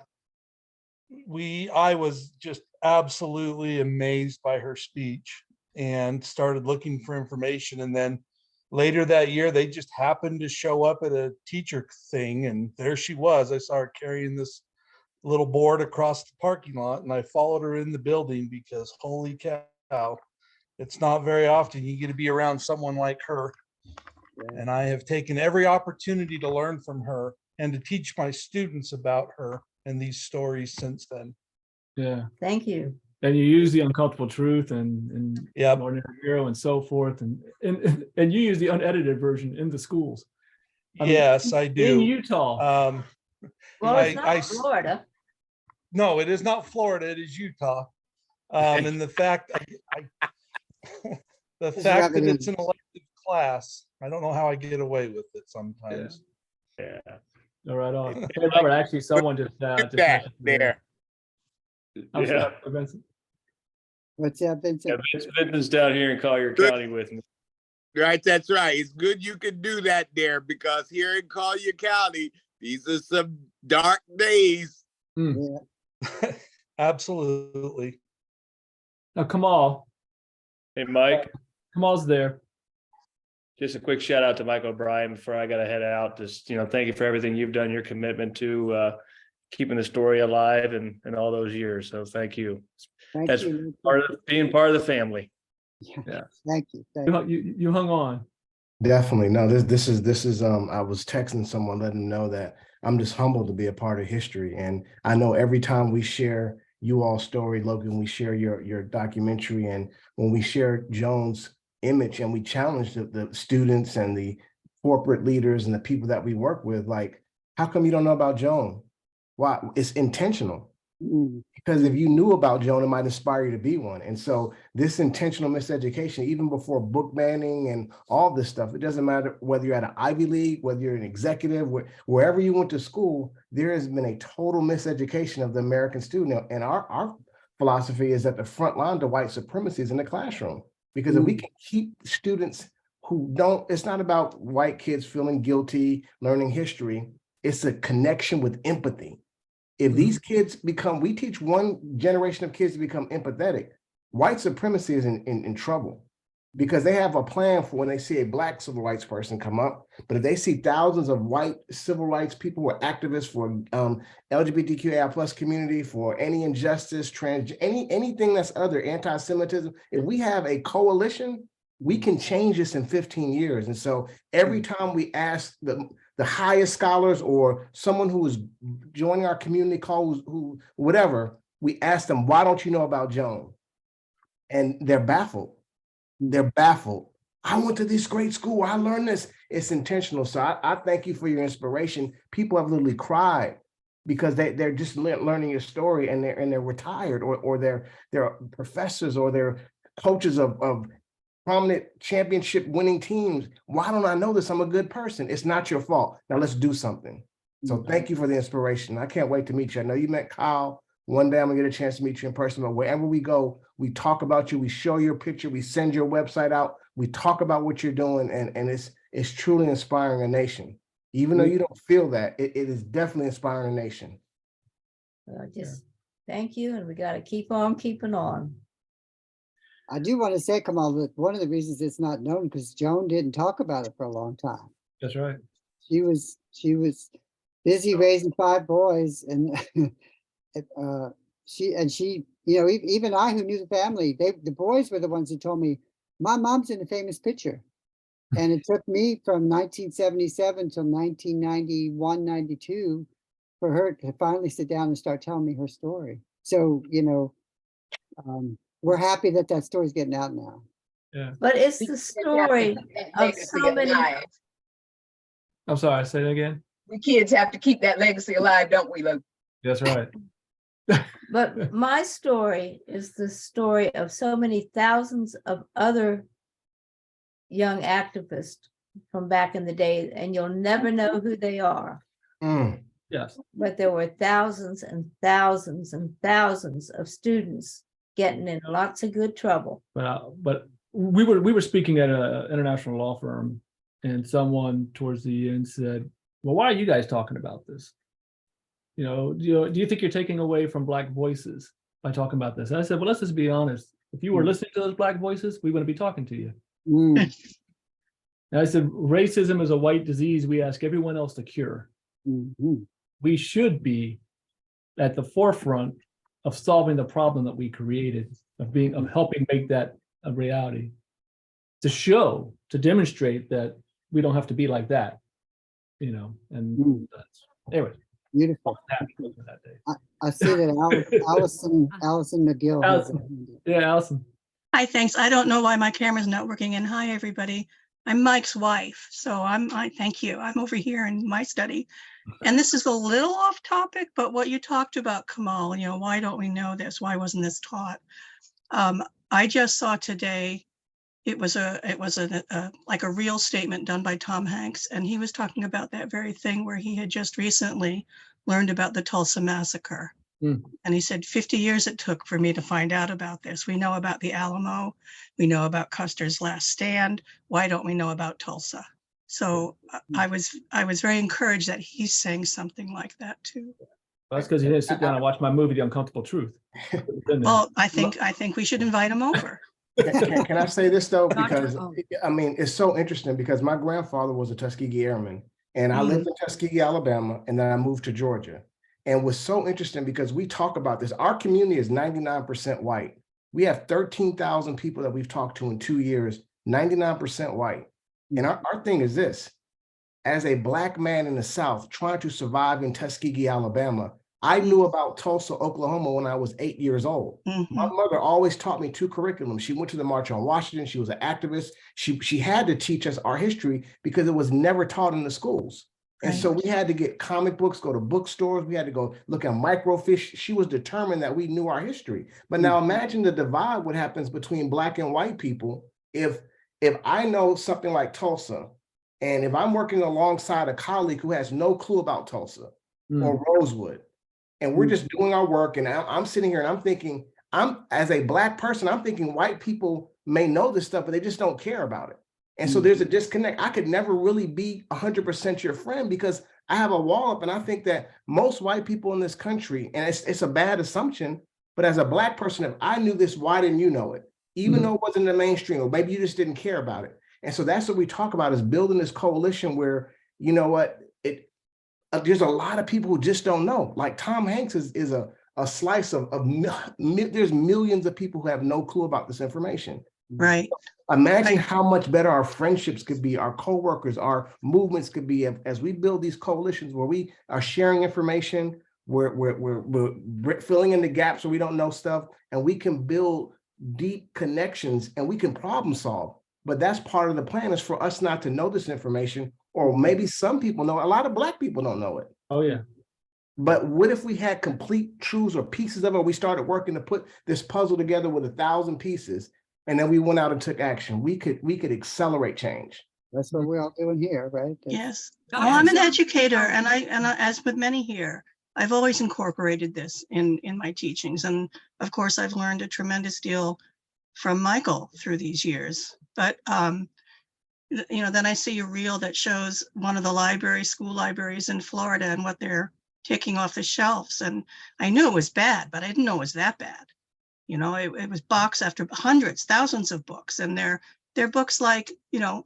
was just absolutely amazed by her speech. and started looking for information. And then later that year, they just happened to show up at a teacher thing, and there she was. I saw her carrying this little board across the parking lot, and I followed her in the building because holy cow, it's not very often you get to be around someone like her. And I have taken every opportunity to learn from her and to teach my students about her and these stories since then. Yeah. Thank you. And you use the uncomfortable truth and Yep. ordinary hero and so forth. And you use the unedited version in the schools. I mean, Yes, I In do. Utah. Well, it's I- not Florida. No, it is not Florida, it is Utah. And the fact, the Just fact rub it that it's in. an elective class, I don't know how I get away with it sometimes. Yeah. All right, on. Hey, Robert, actually, someone just That messaged me. there. I'm Yeah. sorry, Vincent. What's that, Yeah, Vincent? Vinton's down here in Collier Good. County with me. Right, that's right. It's good you could do that there because here in Collier County, these are some dark days. Yeah. Absolutely. Now, Kamal. Hey, Mike, Kamal's there. just a quick shout out to Mike O'Brien before I gotta head out. Just, thank you for everything you've done, your commitment to keeping the story alive and all those years. So thank you. Thank That's you. being part of the family. Yeah. Thank you. Thank you. You hung on. Definitely. No, this is I was texting someone, letting them know that I'm just humbled to be a part of history. And I know every time we share you all's story, Logan, we share your documentary, and when we share Joan's image and we challenge the students and the corporate leaders and the people that we work with, like, how come you don't know about Joan? Why? It's intentional. Mm. Because if you knew about Joan, it might inspire you to be one. And so this intentional miseducation, even before book banning and all this stuff, it doesn't matter whether you're at an Ivy League, whether you're an executive, wherever you went to school, there has been a total miseducation of the American student. And our philosophy is that the front line to white supremacy is in the classroom. Because if we can keep students who don't, it's not about white kids feeling guilty, learning history, it's a connection with empathy. If these kids we teach one generation of kids to become empathetic, white supremacy is in trouble because they have a plan for when they see a Black civil rights person come up. But if they see thousands of white civil rights people who are activists for LGBTQIA plus community, for any injustice, anything that's other, anti-Semitism, if we have a coalition, we can change this in 15 years. And so every time we ask the highest scholars or someone who is joining our community call, who whatever, we ask them, why don't you know about Joan? And they're baffled. They're baffled. I went to this great school. I learned this. It's intentional. So I thank you for your inspiration. People have literally cried because they're just learning your story, and they're retired or they're professors or they're coaches of prominent championship winning teams. Why don't I know this? I'm a good person. It's not your fault. Now let's do something. So thank you for the inspiration. I can't wait to meet you. I know you met Kyle. One day I'm gonna get a chance to meet you in person, but wherever we go, we talk about you, we show your picture, we send your website out, we talk about what you're doing, and it's truly inspiring a nation. Even though you don't feel that, it is definitely inspiring a nation. Just thank you, and we got to keep on keeping on. I do want to say, Kamal, that one of the reasons it's not known because Joan didn't talk about it for a long time. That's right. She was busy raising 5 boys, and she, even I who knew the family, the boys were the ones who told me, my mom's in a famous picture. And it took me from 1977 till 1991, 92 for her to finally sit down and start telling me her story. So, we're happy that story's getting out now. Yeah. But it's the story of so many. I'm sorry, say that again. We kids have to keep that legacy alive, don't we, Luke? That's right. But my story is the story of so many thousands of other young activists from back in the day, and you'll never know who they are. Yes. But there were thousands and thousands and thousands of students getting in lots of good trouble. But we were speaking at an international law firm, and someone towards the end said, well, why are you guys talking about this? Do you think you're taking away from Black voices by talking about this? And I said, well, let's just be honest. If you were listening to those Black voices, we wouldn't be talking to you. Mm, And I said, racism is a white disease we ask everyone else to cure. mhm. We should be at the forefront of solving the problem that we created, of helping make that a reality. To demonstrate that we don't have to be like that, and Mm. anyway. Beautiful. Happy for that day. I see that Allison McGill has it. Allison. Yeah, Allison. Hi, thanks. I don't know why my camera's not working. And hi, everybody. I'm Mike's wife. So I thank you. I'm over here in my study. And this is a little off topic, but what you talked about, Kamal, why don't we know this? Why wasn't this taught? I just saw today, it was like a real statement done by Tom Hanks. And he was talking about that very thing where he had just recently learned about the Tulsa massacre. Mm. And he said, 50 years it took for me to find out about this. We know about the Alamo. We know about Custer's last stand. Why don't we know about Tulsa? So I was very encouraged that he's saying something like that too. Well, that's because he didn't sit down and watch my movie, The Uncomfortable Truth. Well, I think we should invite him over. Can I say this though? Doctor, Because oh. I mean, it's so interesting because my grandfather was a Tuskegee Airman and I lived in Tuskegee, Alabama, and then I moved to Georgia. And what's so interesting because we talk about this, our community is 99% white. We have 13,000 people that we've talked to in 2 years, 99% white. And our thing is this, as a Black man in the South trying to survive in Tuskegee, Alabama, I knew about Tulsa, Oklahoma when I was 8 years old. My mother always taught me 2 curriculums. She went to the March on Washington. She was an activist. She had to teach us our history because it was never taught in the schools. And so we had to get comic books, go to bookstores. We had to go look at microfiche. She was determined that we knew our history. But now imagine the divide, what happens between Black and white people. If I know something like Tulsa, and if I'm working alongside a colleague who has no clue about Tulsa or Rosewood, and we're just doing our work, and I'm sitting here and I'm thinking, as a Black person, I'm thinking white people may know this stuff, but they just don't care about it. And so there's a disconnect. I could never really be 100% your friend because I have a wall up, and I think that most white people in this country, and it's a bad assumption, but as a Black person, if I knew this, why didn't you know it? Even though it wasn't in the mainstream, or maybe you just didn't care about it. And so that's what we talk about, is building this coalition where, you know what, there's a lot of people who just don't know. Like Tom Hanks is a slice of there's millions of people who have no clue about this information. Right. Imagine how much better our friendships could be, our coworkers, our movements could be as we build these coalitions where we are sharing information, we're filling in the gaps where we don't know stuff, and we can build deep connections and we can problem solve. But that's part of the plan, is for us not to know this information, or maybe some people know. A lot of Black people don't know it. Oh yeah. But what if we had complete truths or pieces of it? We started working to put this puzzle together with 1,000 pieces, and then we went out and took action. We could accelerate change. That's what we're all doing here, right? Yes. Well, I'm an educator, and I as with many here, I've always incorporated this in my teachings. And of course, I've learned a tremendous deal from Michael through these years. But then I see a reel that shows one of the school libraries in Florida and what they're taking off the shelves. And I knew it was bad, but I didn't know it was that bad. It was box after hundreds, thousands of books, and they're books like,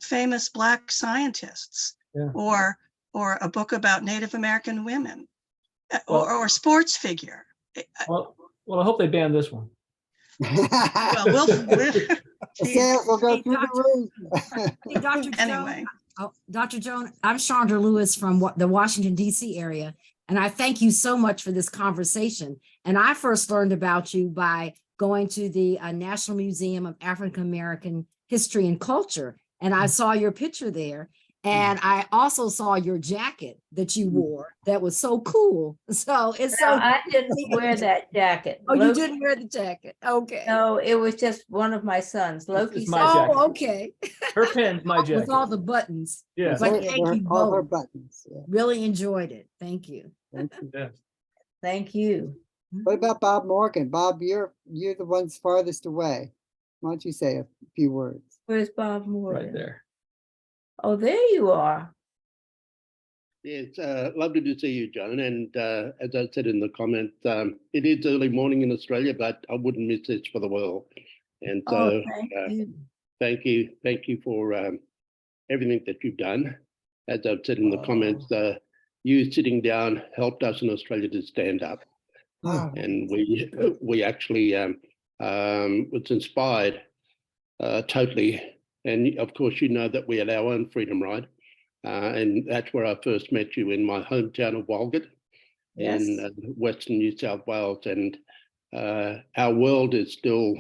famous Black scientists, or a book about Native American women, or a sports figure. Well, I hope they ban this one. Well, we'll Sales will go through the roof. Hey, Dr. Anyway. Dr. Joan, I'm Chandra Lewis from the Washington, D.C. area, and I thank you so much for this conversation. And I first learned about you by going to the National Museum of African American History and Culture, and I saw your picture there. And I also saw your jacket that you wore that was so cool. So it's No, so. I didn't wear that jacket. Oh, you Loki- didn't wear the jacket. Okay. No, it was just one of my sons. Loki my said, jacket. Oh, okay. Her pen's my jacket. With all the buttons. Yeah. But thank you All her both. buttons. Yeah, Really enjoyed it. Thank you. thank you. Yeah. thank you. What about Bob Morgan? Bob, you're the ones farthest away. Why don't you say a few words? Where's Bob Morgan? Right there. Oh, there you are. It's lovely to see you, Joan. And as I said in the comment, it is early morning in Australia, but I wouldn't miss this for the world. And Oh, so thank you. thank you for everything that you've done. As I've said in the comments, you sitting down helped us in Australia to stand up. And we actually was inspired totally. And of course, you know that we had our own freedom ride. And that's where I first met you, in my hometown of Walgett Yes. in Western New South Wales. And our world is still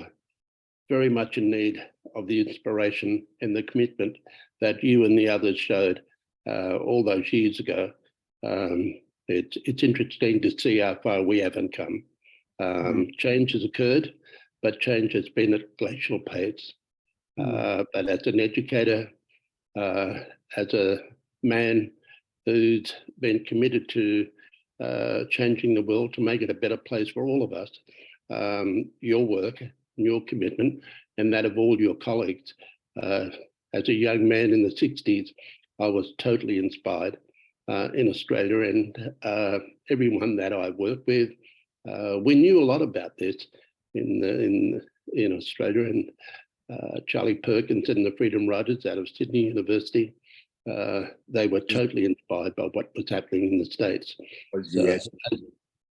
very much in need of the inspiration and the commitment that you and the others showed all those years ago. It's interesting to see how far we haven't come. Change has occurred, but change has been at glacial pace. But as an educator, as a man who's been committed to changing the world to make it a better place for all of us, your work and your commitment and that of all your colleagues. As a young man in the 60s, I was totally inspired in Australia, and everyone that I worked with, we knew a lot about this in Australia. And Charlie Perkins and the Freedom Riders out of Sydney University, they were totally inspired by what was happening in the States. So,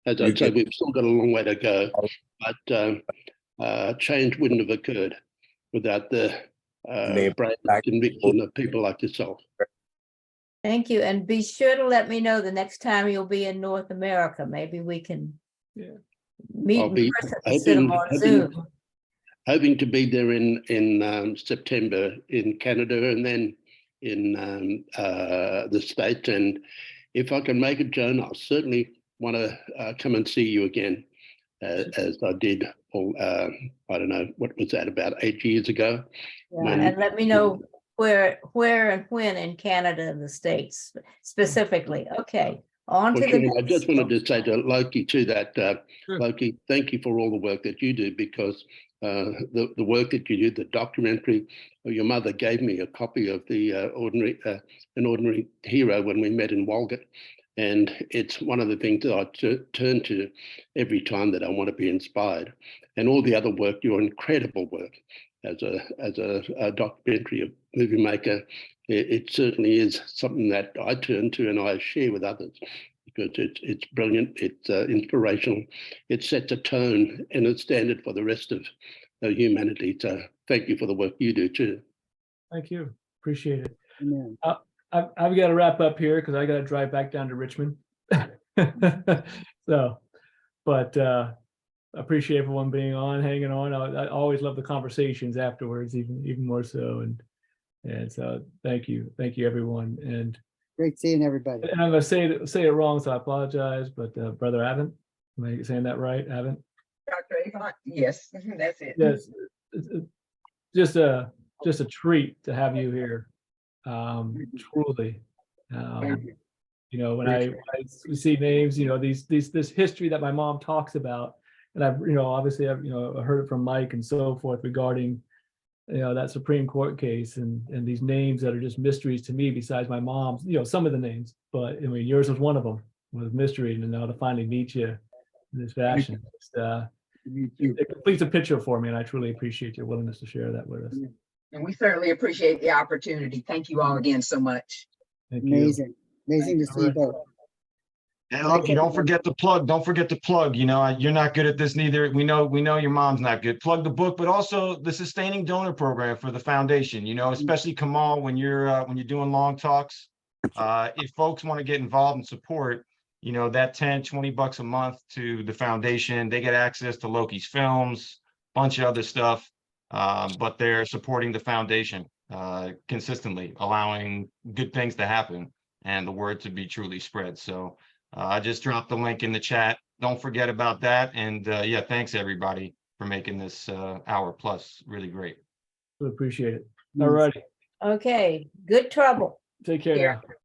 as I say, we've still got a long way to go, but change wouldn't have occurred without the brave conviction of people like yourself. Thank you. And be sure to let me know the next time you'll be in North America. Maybe we can meet in person instead of on Zoom. Hoping to be there in September in Canada and then in the States. And if I can make it, Joan, I'll certainly want to come and see you again, as I did, I don't know, what was that, about 8 years ago? Yeah, and let me know where and when in Canada and the States specifically. Okay, on to the I just wanted to say to Loki too that, Sure. Loki, thank you for all the work that you do, because the work that you did, the documentary, your mother gave me a copy of the An Ordinary Hero when we met in Walgett. And it's one of the things that I turn to every time that I want to be inspired. And all the other work, your incredible work as a documentary movie maker, it certainly is something that I turn to and I share with others, because it's brilliant, it's inspirational, it sets a tone and a standard for the rest of humanity. So thank you for the work you do too. Thank you. Appreciate it. Amen. I've got to wrap up here because I got to drive back down to Richmond. So, but appreciate everyone being on, hanging on. I always love the conversations afterwards, even more so. And so thank you everyone. And Great seeing everybody. I'm gonna say it wrong, so I apologize. But Brother Avent, am I saying that right? Avent? Dr. Avant, yes, that's it. Yes, just a treat to have you here. Truly, you know, when I see names, you know, this history that my mom talks about, and I've, you know, obviously I've, you know, heard it from Mike and so forth regarding, you know, that Supreme Court case and these names that are just mysteries to me besides my mom's, you know, some of the names, but I mean, yours was one of them, was mystery. And now to finally meet you in this fashion, it completes a picture for me. And I truly appreciate your willingness to share that with us. And we certainly appreciate the opportunity. Thank you all again so much. Thank you. Amazing to see you both. And Loki, don't forget to plug, you know, you're not good at this neither. We know your mom's not good. Plug the book, but also the sustaining donor program for the foundation, you know, especially Kamal, when you're doing long talks. If folks want to get involved and support, you know, that 10, 20 bucks a month to the foundation, they get access to Loki's films, bunch of other stuff. But they're supporting the foundation consistently, allowing good things to happen and the word to be truly spread. So I just dropped the link in the chat. Don't forget about that. And yeah, thanks everybody for making this hour plus really great. We appreciate it. All righty. Okay, good trouble. Take care now.